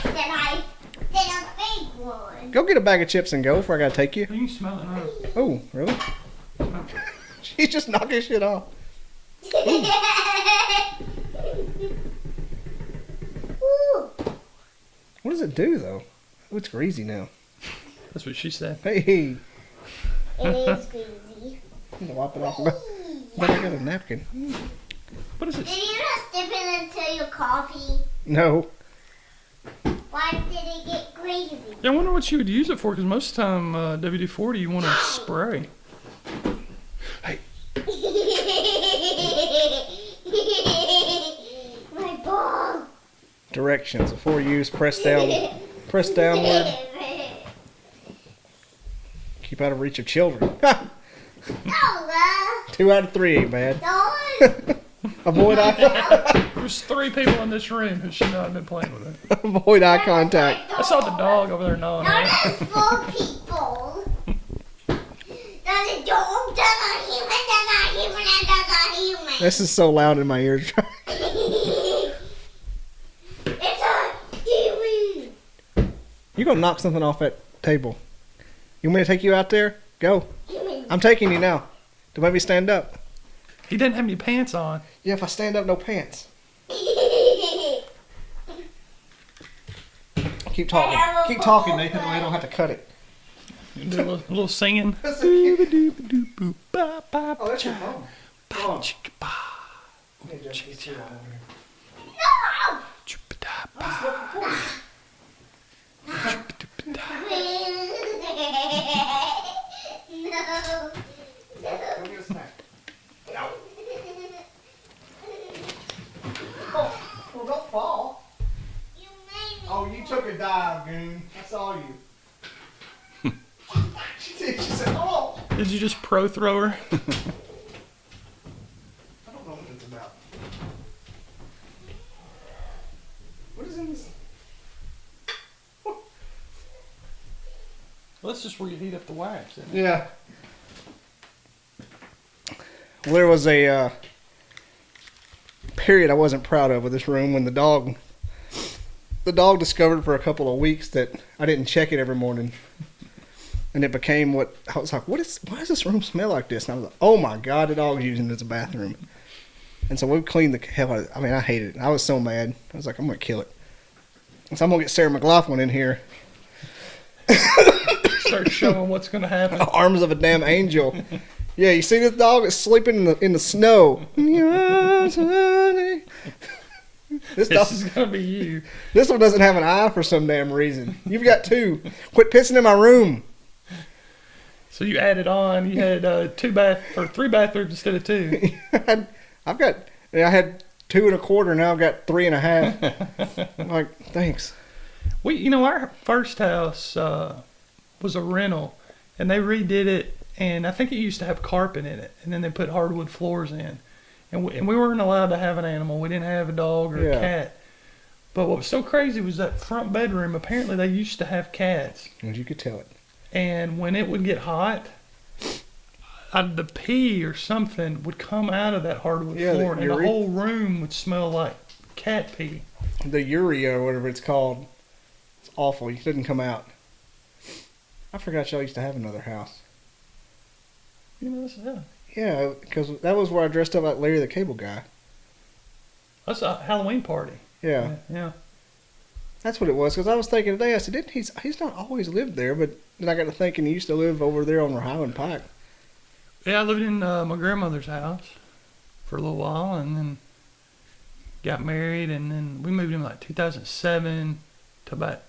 said a big one. Go get a bag of chips and go before I gotta take you. You can smell it now. Oh, really? She's just knocking shit off. Ooh. What does it do though? Oh, it's greasy now. That's what she said. Hey, It is greasy. I'm gonna wipe it off. But I got a napkin. What is Did it? you just dip it into your coffee? No. Why did it get greasy? Yeah, I wonder what you would use it for, because most of the time, WD-40, you want to spray. My ball. Directions before use. Press down. Press downward. Keep out of reach of children. Oh, 2 out of 3 ain't bad. don't. Avoid eye. There's 3 people in this room who should not have been playing with it. Avoid eye contact. I saw the dog over there gnawing No, on it. there's 4 people. There's a dog, there's a human, there's a human, and there's a human. This is so loud in my ears. It's a human. You're gonna knock something off that table. You want me to take you out there? Go. Human. I'm taking you now. Don't make me stand up. He didn't have any pants on. Yeah, if I stand up, no pants. Keep talking. Keep talking, Nathan. I don't have to cut it. Do a little singing. That's so cute. Doo-ba-doo-ba-doo-boo, ba-ba-ba, Oh, that's your phone. ba, chicka, ba, No. chubba-da-ba, chubba-doo-ba-da. No. Go get a snack. No. Oh, well, don't fall. You made me. Oh, you took a dive, goon. I saw you. She did. She said, oh. Did you just pro throw her? I don't know what it's about. What is in this? Well, that's just where you heat up the wax, isn't it? Yeah. Well, there was a period I wasn't proud of with this room when the dog discovered for a couple of weeks that I didn't check it every morning. And it became what I was like, why does this room smell like this? And I was like, oh my God, the dog's using it as a bathroom. And so we cleaned the hell out of it. I mean, I hated it. I was so mad. I was like, I'm going to kill it. And so I'm going to get Sarah McLaughlin in here. Start showing what's going to happen. Arms of a damn angel. Yeah, you see this dog that's sleeping in the snow. Yes, honey. This This dog, is going to be you. this one doesn't have an eye for some damn reason. You've got 2. Quit pissing in my room. So you added on. You had 3 bathrooms instead of 2. I had 2 1/4. Now I've got 3 1/2. I'm like, thanks. Our first house was a rental, and they redid it, and I think it used to have carpet in it, and then they put hardwood floors in, and we weren't allowed to have an animal. We didn't have a dog or Yeah. a cat. But what was so crazy was that front bedroom. Apparently, they used to have cats, As you could tell it. and when it would get hot, the pee or something would come out of that hardwood Yeah, the floor, and the urine. whole room would smell like cat pee. The urea or whatever it's called. It's awful. It didn't come out. I forgot y'all used to have another house. Yeah, because that was where I dressed up like Larry the Cable Guy. That's a Halloween party. Yeah. Yeah. That's what it was. Because I was thinking today, I said, didn't he's not always lived there, but then I got to thinking he used to live over there on Highland Pike. Yeah, I lived in my grandmother's house for a little while, and then got married, and then we moved in like 2007 to about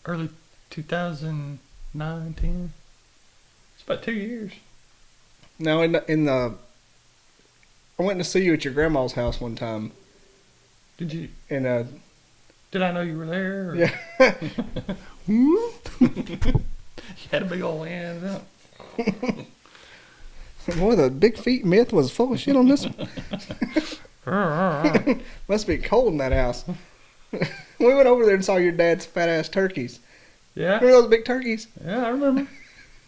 early 2009, 10. It's about 2 years. Now I went to see you at your grandma's house one time, Did and I know you were there? Or? yeah, You had a big old hand up. Boy, the big feet myth was full of shit on this one. Must be cold in that house. We went over there and saw your dad's fat ass turkeys. Yeah. Remember those big turkeys? Yeah, I remember.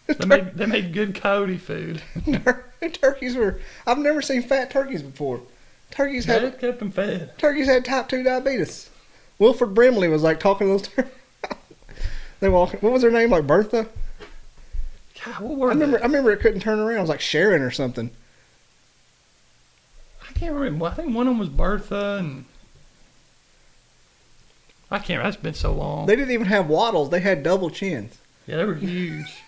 They made good coyote food. Turkeys were. I've never seen fat turkeys before. Turkeys They had kept them fed. turkeys had type 2 diabetes. Wilford Brimley was like talking to those turkeys. They walking. What was her name? Like Bertha? God, what were I remember it couldn't turn around. It was like Sharon or something. I can't remember. I think one of them was Bertha, and I can't. That's been so long. They didn't even have waddles. They had double chins. Yeah, they were huge.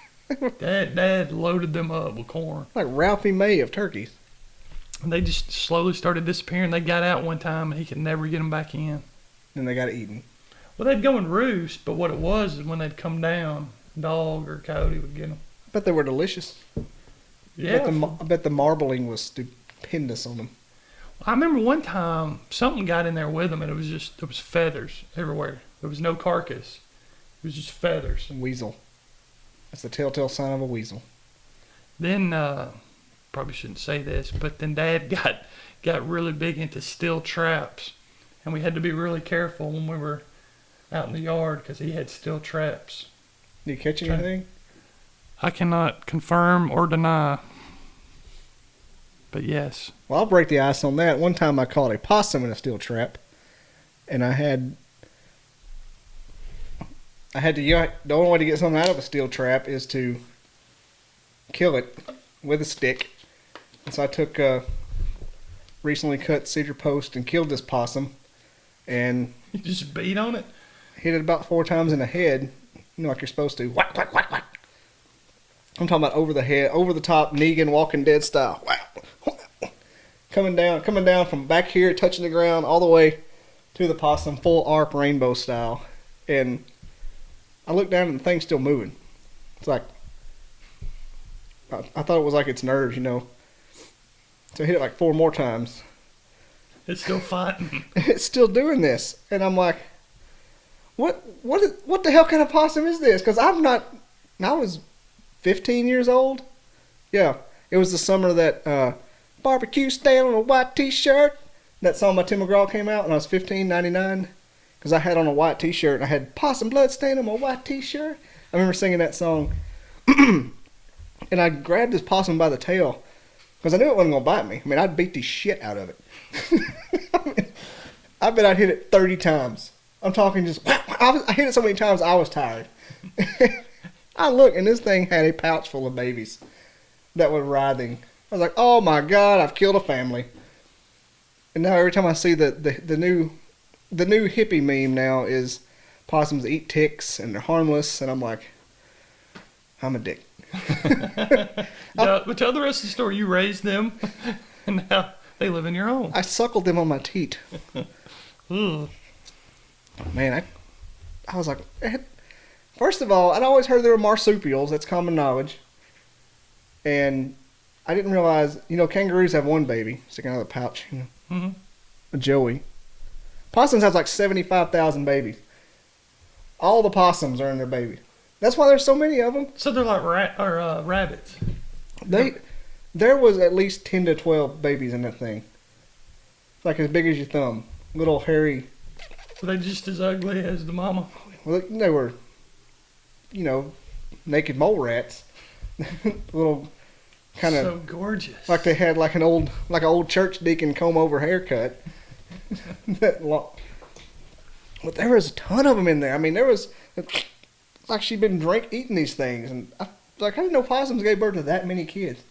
Dad loaded them up with corn. Like Ralphie May of turkeys. And they just slowly started disappearing. They got out one time, and he could never get them back in. Then they got eaten. Well, they'd go and roost, but what it was is when they'd come down, dog or coyote would get them. I bet they were delicious. Yeah. I bet the marbling was stupendous on them. I remember one time something got in there with them, and there was feathers everywhere. There was no carcass. It was just feathers. Weasel. That's the telltale sign of a weasel. Then, probably shouldn't say this, but then Dad got really big into steel traps, and we had to be really careful when we were out in the yard because he had steel traps. Did you catch anything? I cannot confirm or deny, but yes. Well, I'll break the ice on that. One time I caught a possum in a steel trap, and I had to. The only way to get something out of a steel trap is to kill it with a stick. And so I took a recently cut cedar post and killed this possum, and You just beat on it? hit it about 4 times in the head, like you're supposed to. Whack, whack, whack, whack. I'm talking about over the head, over the top, Negan Walking Dead style. Whack, whack. Coming down from back here, touching the ground, all the way to the possum, full arc rainbow style. And I looked down and the thing's still moving. It's like, I thought it was like its nerves, So I hit it like 4 more times. It's still fighting. It's still doing this. And I'm like, what the hell kind of possum is this? Because I was 15 years old. Yeah, it was the summer that Barbecue Stand on a White T-Shirt. That song by Tim McGraw came out when I was 15, 99. Because I had on a white T-shirt and I had possum blood stain on my white T-shirt. I remember singing that song. And I grabbed this possum by the tail because I knew it wasn't going to bite me. I mean, I'd beat the shit out of it. I bet I'd hit it 30 times. I'm talking just, I hit it so many times I was tired. I looked and this thing had a pouch full of babies that were writhing. I was like, oh my God, I've killed a family. And now every time I see the new hippie meme now is possums eat ticks and they're harmless, and I'm like, I'm a dick. But tell the rest of the story. You raised them, and now they live in your home. I suckled them on my teat. Ugh. Man, I was like, first of all, I'd always heard there were marsupials. That's common knowledge. And I didn't realize, kangaroos have one baby sticking out of the pouch. Mm-hmm. A Joey. Possums have like 75,000 babies. All the possums are in their baby. That's why there's so many of them. So they're like rabbits. There was at least 10 to 12 babies in that thing. Like as big as your thumb. Little hairy. Were they just as ugly as the mama? Well, they were, naked mole rats. Little kind of so gorgeous. like they had like an old church deacon comb over haircut. But there was a ton of them in there. I mean, there was like she'd been eating these things, and I didn't know possums gave birth to that many kids.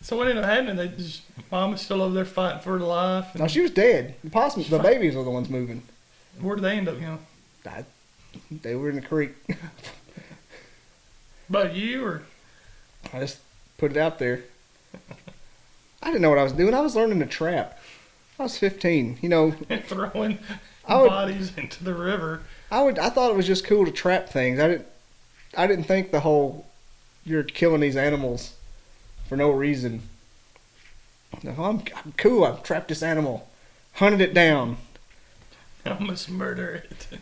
So what ended up happening? Mama's still over there fighting for her life. No, she was dead. The babies were the ones moving. Where did they end up They were in the creek. But you or? I just put it out there. I didn't know what I was doing. I was learning to trap. I was 15. Throwing I would- bodies into the river. I thought it was just cool to trap things. I didn't think the whole you're killing these animals for no reason. No, I'm cool. I've trapped this animal, hunted it down. I must murder it.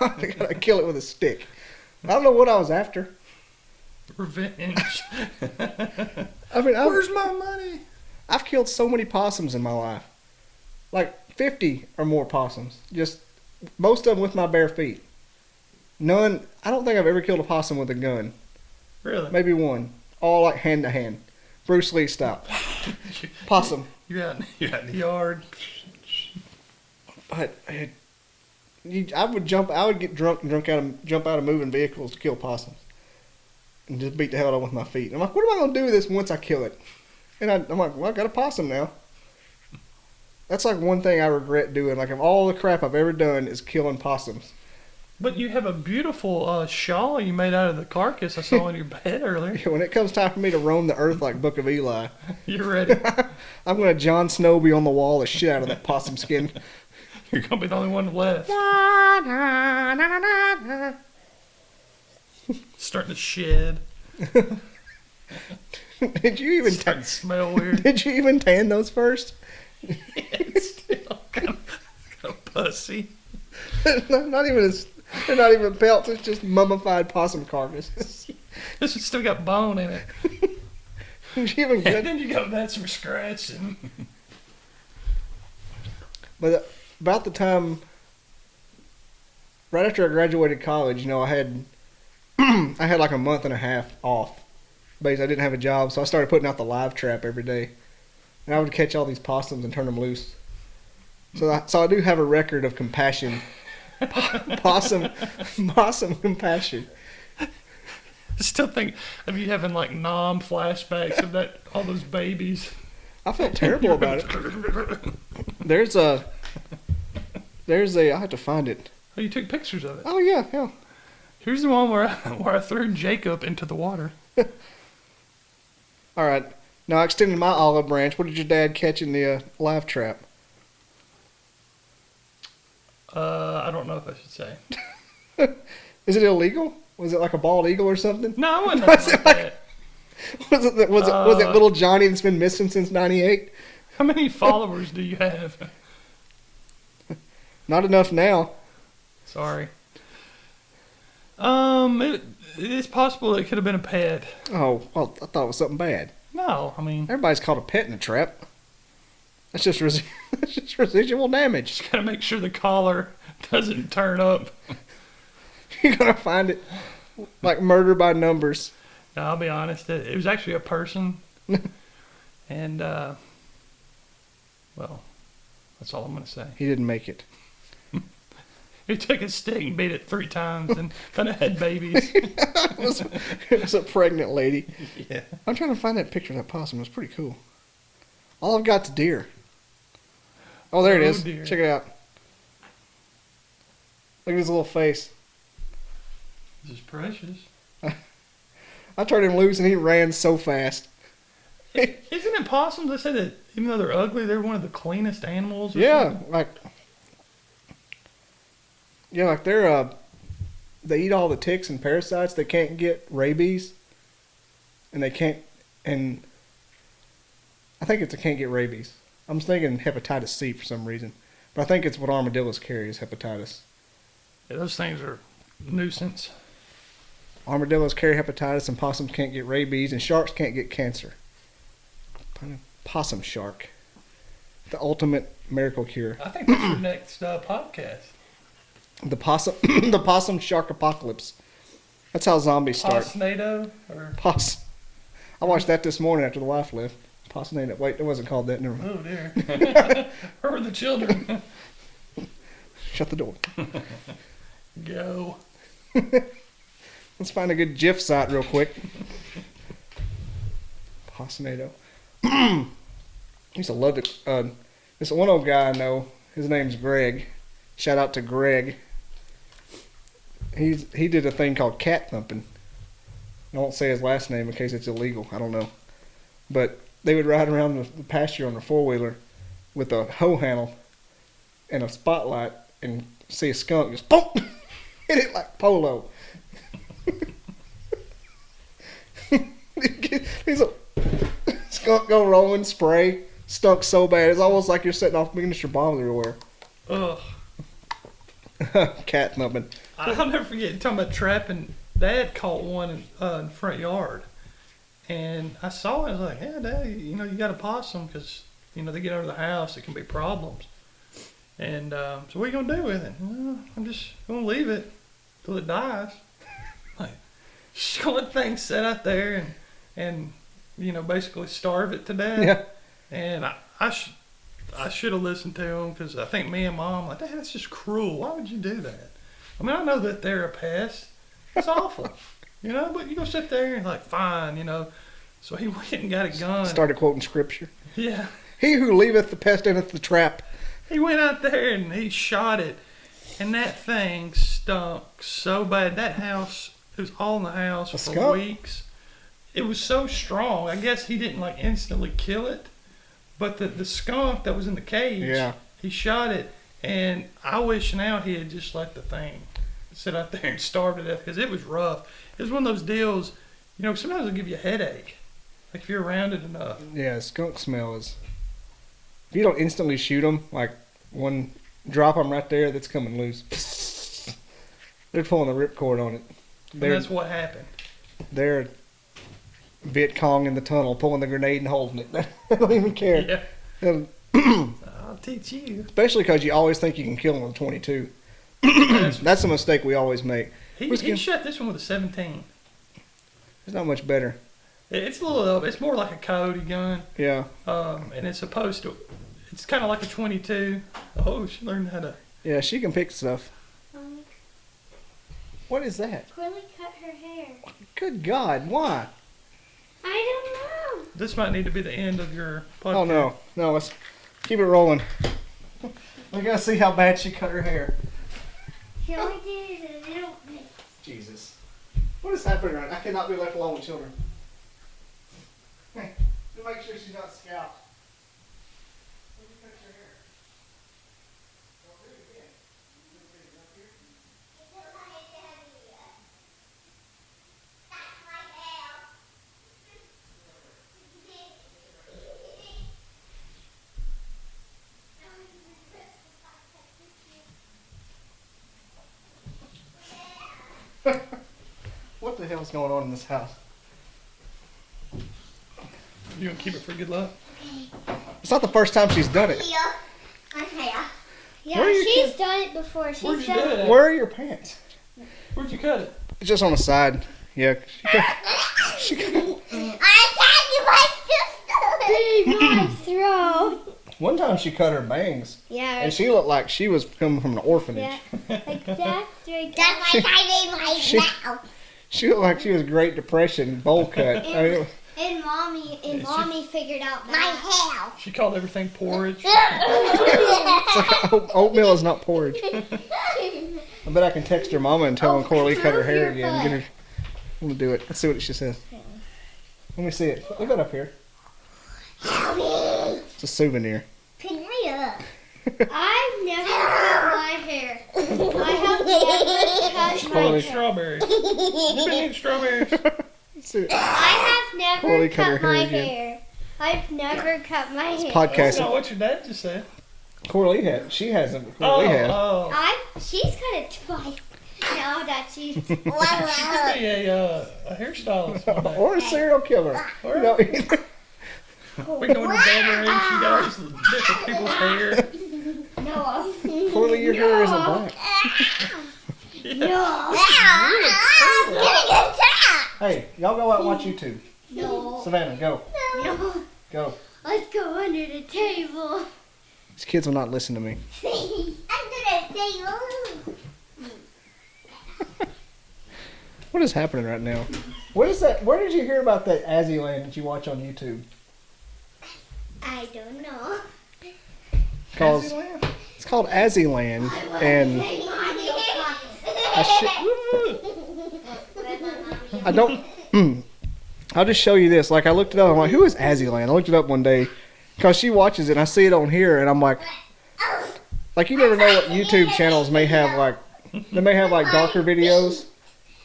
I gotta kill it with a stick. I don't know what I was after. Revenge. I I mean, Where's my money? I've killed so many possums in my life. Like 50 or more possums. Just most of them with my bare feet. None. I don't think I've ever killed a possum with a gun. Really? Maybe one. All like hand to hand. Bruce Lee style. Possum. You're out in the yard. But I would jump. I would get drunk and jump out of moving vehicles to kill possums, and just beat the hell out of them with my feet. And I'm like, what am I gonna do with this once I kill it? And I'm like, well, I got a possum now. That's like one thing I regret doing. Like, of all the crap I've ever done is killing possums. But you have a beautiful shawl you made out of the carcass I saw in your bed earlier. When it comes time for me to roam the earth like Book of Eli, You're ready. I'm gonna Jon Snow be on the wall the shit out of that possum skin. You're gonna be the only one left. Starting to shed. Did you even Starting to smell weird. Did you even tan those first? It's still kind of pussy. Not even they're not even pelts. It's just mummified possum carcasses. This has still got bone in it. Did you even And get? then you got that some scratching. But about the time, right after I graduated college, I had I had like a month and a half off. Basically, I didn't have a job, so I started putting out the live trap every day, and I would catch all these possums and turn them loose. So I do have a record of compassion, possum compassion. I still think of you having like flashbacks of all those babies. I felt terrible about it. There's a I have to find it. Oh, you took pictures of it. Oh yeah. Here's the one where I threw Jacob into the water. All right. Now I extended my olive branch. What did your dad catch in the live trap? I don't know if I should say. Is it illegal? Was it like a bald eagle or something? No, I wasn't Was it like like- that. Was it little Johnny that's been missing since '98? How many followers do you have? Not enough now. Sorry. It's possible it could have been a pet. Oh, well, I thought it was something bad. No, I mean, Everybody's caught a pet in a trap. That's just that's just residual damage. just gotta make sure the collar doesn't turn up. You're gonna find it like murder by numbers. No, I'll be honest. It was actually a person, and well, that's all I'm gonna say. He didn't make it. He took a stick and beat it 3 times and kind of had babies. It was a pregnant lady. Yeah. I'm trying to find that picture of that possum. It was pretty cool. All I've got's deer. Oh, there it Oh, is. dear. Check it out. Look at his little face. This is precious. I turned him loose and he ran so fast. Isn't it possums? They say that even though they're ugly, they're one of the cleanest animals. Or Yeah, something? like they're they eat all the ticks and parasites. They can't get rabies, and they can't. And I think it's they can't get rabies. I'm thinking hepatitis C for some reason, but I think it's what armadillos carry is hepatitis. Yeah, those things are a nuisance. Armadillos carry hepatitis, and possums can't get rabies, and sharks can't get cancer. Possum shark, the ultimate miracle cure. I think that's your next podcast. The possum, the possum shark apocalypse. That's how zombies start. Possnado or Possum. I watched that this morning after the wife left. Possum. Wait, it wasn't called that. Never mind. oh dear, where were the children? Shut the door. Go. Let's find a good GIF site real quick. Possnado. I used to love it. This one old guy I know. His name's Greg. Shout out to Greg. He did a thing called cat thumping. I won't say his last name in case it's illegal. I don't know. But they would ride around the pasture on a 4-wheeler with a hoe handle and a spotlight and see a skunk just boom, hit it like polo. He's a skunk go rolling, spray, stunk so bad. It's almost like you're setting off miniature bombs everywhere. Ugh. Cat thumping. I'll never forget talking about trapping. Dad caught one in the front yard, And I saw it. I was like, yeah, Dad, you got a possum because, they get under the house. It can be problems. And so what are you going to do with it? Well, I'm just going to leave it till it dies. Like, just going to let things sit out there and basically starve it to death. Yeah. And I should have listened to him because I think me and Mom, like, Dad, that's just cruel. Why would you do that? I mean, I know that they're a pest. It's awful. But you go sit there and like, fine, So he went and got a gun. Started quoting scripture. Yeah. He who leaveth the pest inneth the trap. He went out there and he shot it. And that thing stunk so bad. That house, it was all in the house for skunk? weeks. It was so strong. I guess he didn't like instantly kill it. But the skunk that was in the cage, Yeah. he shot it. And I wish now he had just let the thing sit out there and starve to death because it was rough. It was one of those deals, sometimes it'll give you a headache. Like if you're around it enough. Yeah, skunk smell is. If you don't instantly shoot them, like one drop them right there, that's coming loose. They're pulling the ripcord on it. And that's what happened. They're Viet Cong in the tunnel, pulling the grenade and holding it. They don't even care. Yeah. I'll teach you. Especially because you always think you can kill them with a 22. That's a mistake we always make. He shot this one with a 17. It's not much better. It's a little. It's more like a Cody gun. Yeah. And it's supposed to. It's kind of like a 22. Oh, she learned how to. Yeah, she can pick stuff. What is that? Quilly cut her hair. Good God, why? I don't know. This might need to be the end of your podcast. Oh no, let's keep it rolling. We gotta see how bad she cut her hair. She only did a little bit. Jesus. What is happening right now? I cannot be left alone with children. Hey, you make sure she's not scalped. When you cut your hair. Don't do it again. You can see it up here. What the hell's going on in this house? You gonna keep it for good luck? It's not the first time she's done it. Yeah. My hair. Yeah, Where are your she's kids? done it before. Where'd She's you done do it. it? Where are your pants? Where'd you cut it? It's just on the side. Yeah. She cut I attacked you, my sister. Big throw. One time she cut her bangs, Yeah. and she looked like she was coming from an orphanage. Yeah. Like that's right. That's like I made my mouth. She looked like she was Great Depression bowl cut. I mean, And mommy figured out my hair. She called everything porridge. it's like oatmeal is not porridge. I bet I can text her mama and tell her Coralie cut her hair again. Get her. I'm gonna do it. Let's see what she says. Let me see it. Look it up here. It's a souvenir. Pick me up. I've never cut my hair. I have never cut my Probably hair. strawberries. You been eating strawberries? Let's see it. I have never Coralie cut her cut my hair again. hair. I've never cut my hair. That's Podcast. not what your dad just said. Coralie had. She hasn't. But Coralie had. She's cut it twice. Now that she's She could be a hairstylist one day. Or a serial killer. Or- You know, We go into bedroom, she got different people's hair. no. Coralie, your hair isn't black. No. Hey, y'all go out and watch YouTube. No. Savannah, go. No. Go. Let's go under the table. These kids will not listen to me. Under the table. What is happening right now? What is that? Where did you hear about that Azzyland that you watch on YouTube? I don't know. It's called Azzyland, and I don't. I'll just show you this. Like I looked it up. I'm like, who is Azzyland? I looked it up one day because she watches it. And I see it on here, and I'm like you never know what YouTube channels may have. Like they may have like darker videos.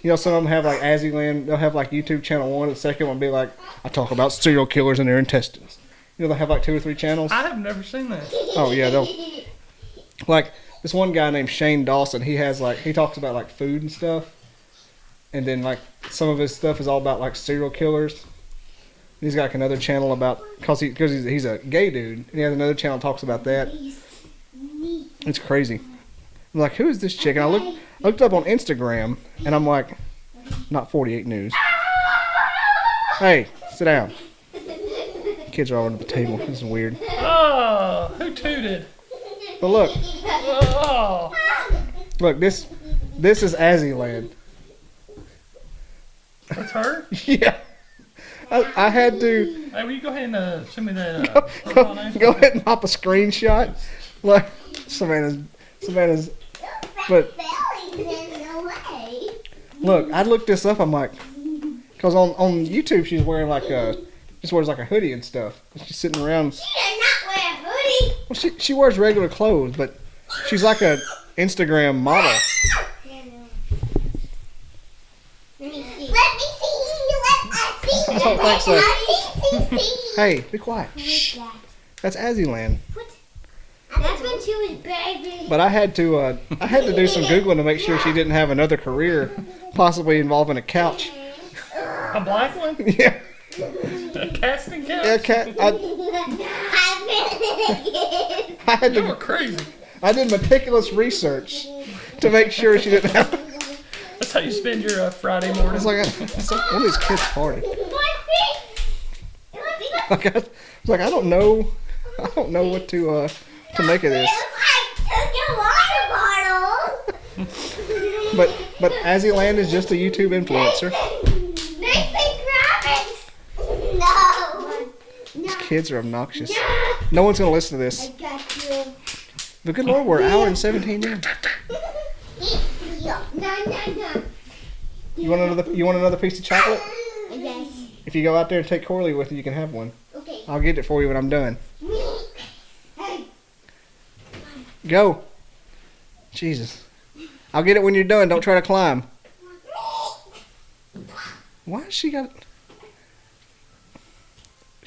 You know, some of them have like Azzyland. They'll have like YouTube channel 1. The second one will be like, I talk about serial killers and their intestines. You know, they have like 2 or 3 channels. I have never seen that. Oh yeah, they'll like this one guy named Shane Dawson. He talks about like food and stuff, and then like some of his stuff is all about like serial killers. He's got like another channel about because he's a gay dude, and he has another channel that talks about that. It's crazy. I'm like, who is this chick? And I looked up on Instagram, and I'm like, not 48 News. Hey, sit down. Kids are all under the table. This is weird. Oh, who tooted? But look, Oh, this is Azzyland. that's her? Yeah. I had to Hey, will you go ahead and send me that? go ahead and pop a screenshot. Like Savannah's, but Belly's in the way. look, I looked this up. I'm like, because on YouTube she's wearing like just wears like a hoodie and stuff. She's sitting around. She does not wear a hoodie. Well, she wears regular clothes, but she's like a Instagram model. Let me see. Let us see. I don't think so. See. Hey, be quiet. What's that? That's Azzyland. That's when she was baby. But I had to do some googling to make sure she didn't have another career, possibly involving a couch. A black one? Yeah. A casting couch? Yeah, I had You were to. crazy. I did meticulous research to make sure she didn't have. That's how you spend your Friday morning. It's like one of these kids party. Like I don't know what to make of this. But Azzyland is just a YouTube influencer. No. These kids are obnoxious. No one's gonna listen to this. Got you. But good Lord, we're an hour and 17 in. No. You want another piece of chocolate? Yes. If you go out there and take Corley with you, you can have one. Okay. I'll get it for you when I'm done. Hey. Go. Jesus. I'll get it when you're done. Don't try to climb. Why has she got...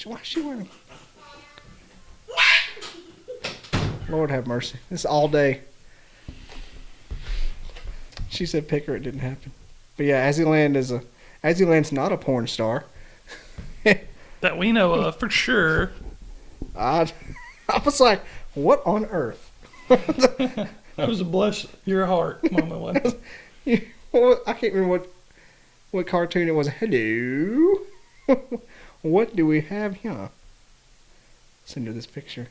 Why is she wearing... Lord have mercy. This is all day. She said pick her, it didn't happen. But yeah, Azzyland's not a porn star. That we know of, for sure. I was like, what on earth? That was a bless your heart moment, wasn't it? Well, I can't remember what cartoon it was. Hello. What do we have here? Send her this picture.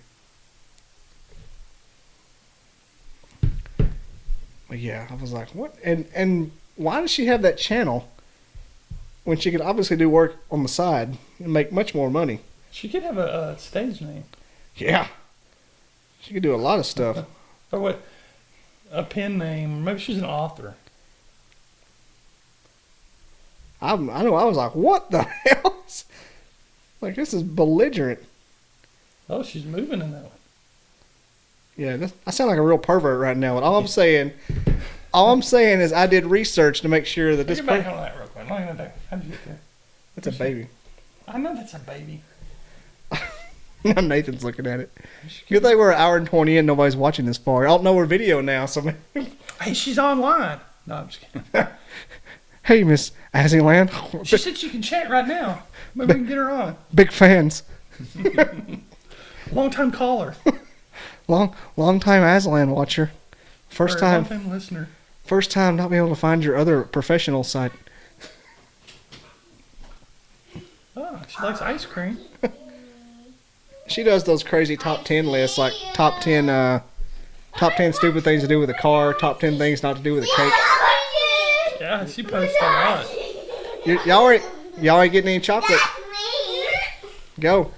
But yeah, I was like, what? And why does she have that channel when she could obviously do work on the side and make much more money? She could have a stage name. Yeah. She could do a lot of stuff. Or what? A pen name. Maybe she's an author. I know. I was like, what the hell? Like, this is belligerent. Oh, she's moving in that one. Yeah, I sound like a real pervert right now. But all I'm saying is I did research to make sure that this Get back on that real quick. What am I gonna do? How'd you get there? It's a baby. I know that's a baby. Now Nathan's looking at it. Good thing we're an hour and 20 in. Nobody's watching this far. I don't know we're video now, so. Hey, she's online. No, I'm just kidding. Hey, Miss Azzyland. She said she can chat right now. Maybe we can get her on. Big fans. Long time caller. Long time Azzyland watcher. First Long time time listener. First time not being able to find your other professional site. Oh, she likes ice cream. She does those crazy top 10 lists, like top 10 stupid things to do with a car, top 10 things not to do with a cake. Yeah, she posts a lot. Y'all ain't getting any chocolate. Go.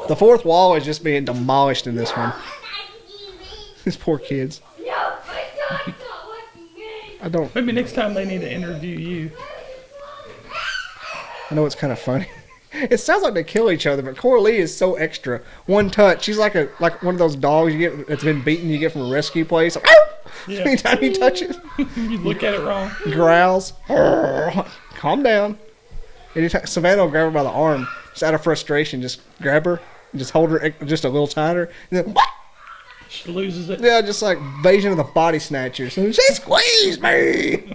The fourth wall is just being demolished in this one. These poor kids. I don't. Maybe next time they need to interview you. I know it's kind of funny. It sounds like they kill each other, but Coralie is so extra. One touch, she's like one of those dogs you get that's been beaten. You get from a rescue place. Yeah. Anytime you touch it, You look at it wrong. growls. Calm down. Anytime Savannah will grab her by the arm, just out of frustration, just grab her, and just hold her just a little tighter. And then, She loses it. yeah, just like invasion of the body snatchers. She squeezed me.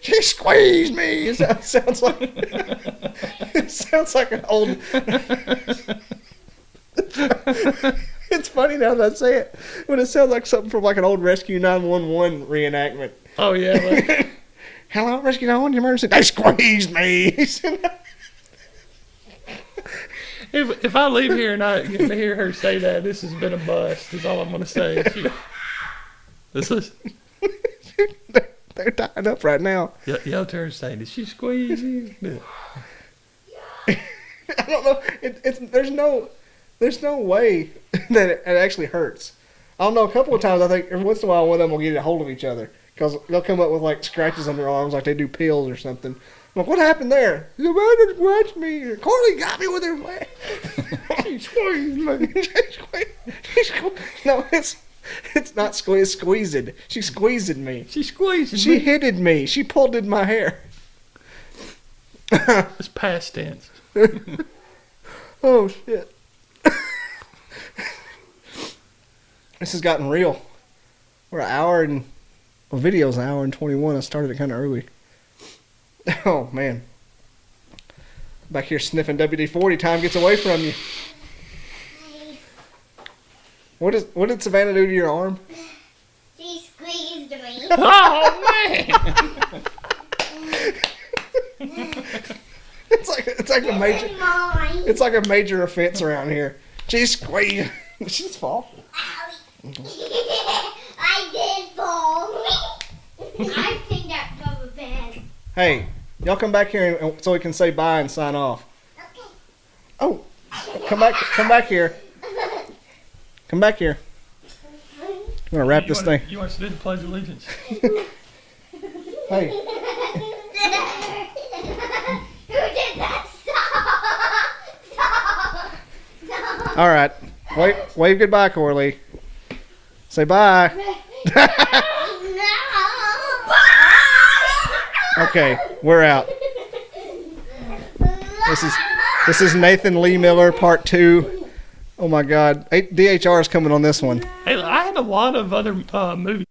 she squeezed me. It sounds like it sounds like an old. It's funny now that I say it, but it sounds like something from like an old Rescue 911 reenactment. Oh yeah. Like, Hello, Rescue 911, emergency. They squeezed me. if I leave here and I get to hear her say that, this has been a bust. Is all I'm gonna say. This is. They're tying up right now. Yell to her and say, "Did she squeeze you?" I don't know. There's no way that it actually hurts. I don't know. A couple of times, I think every once in a while, one of them will get a hold of each other because they'll come up with like scratches on their arms, like they do pills or something. I'm like, what happened there? The man just scratched me. Corley got me with her leg. She squeezed me. No, it's not squeezed. Squeezed. She squeezed me. She squeezed She me. hitted me. She pulled in my hair. It's past tense. Oh shit. This has gotten real. We're an hour and video's an hour and 21. I started it kind of early. Oh man. Back here sniffing WD-40. Time gets away from you. What did Savannah do to your arm? She squeezed me. Oh man! It's like a major. Mine. It's like a major offense around here. She's squeezed. She's fall. I did fall. I think that rubber band. Hey, y'all come back here so we can say bye and sign off. Okay. Oh, come back here. Come back here. I'm gonna wrap this thing. You want us to do the Pledge of Allegiance? Hey, Who did that? Stop! Stop! all right. Wave goodbye, Corley. Say bye. No! Okay, we're out. This is Nathan Lee Miller, part 2. Oh my God, DHR is coming on this one. Hey, I had a lot of other movies.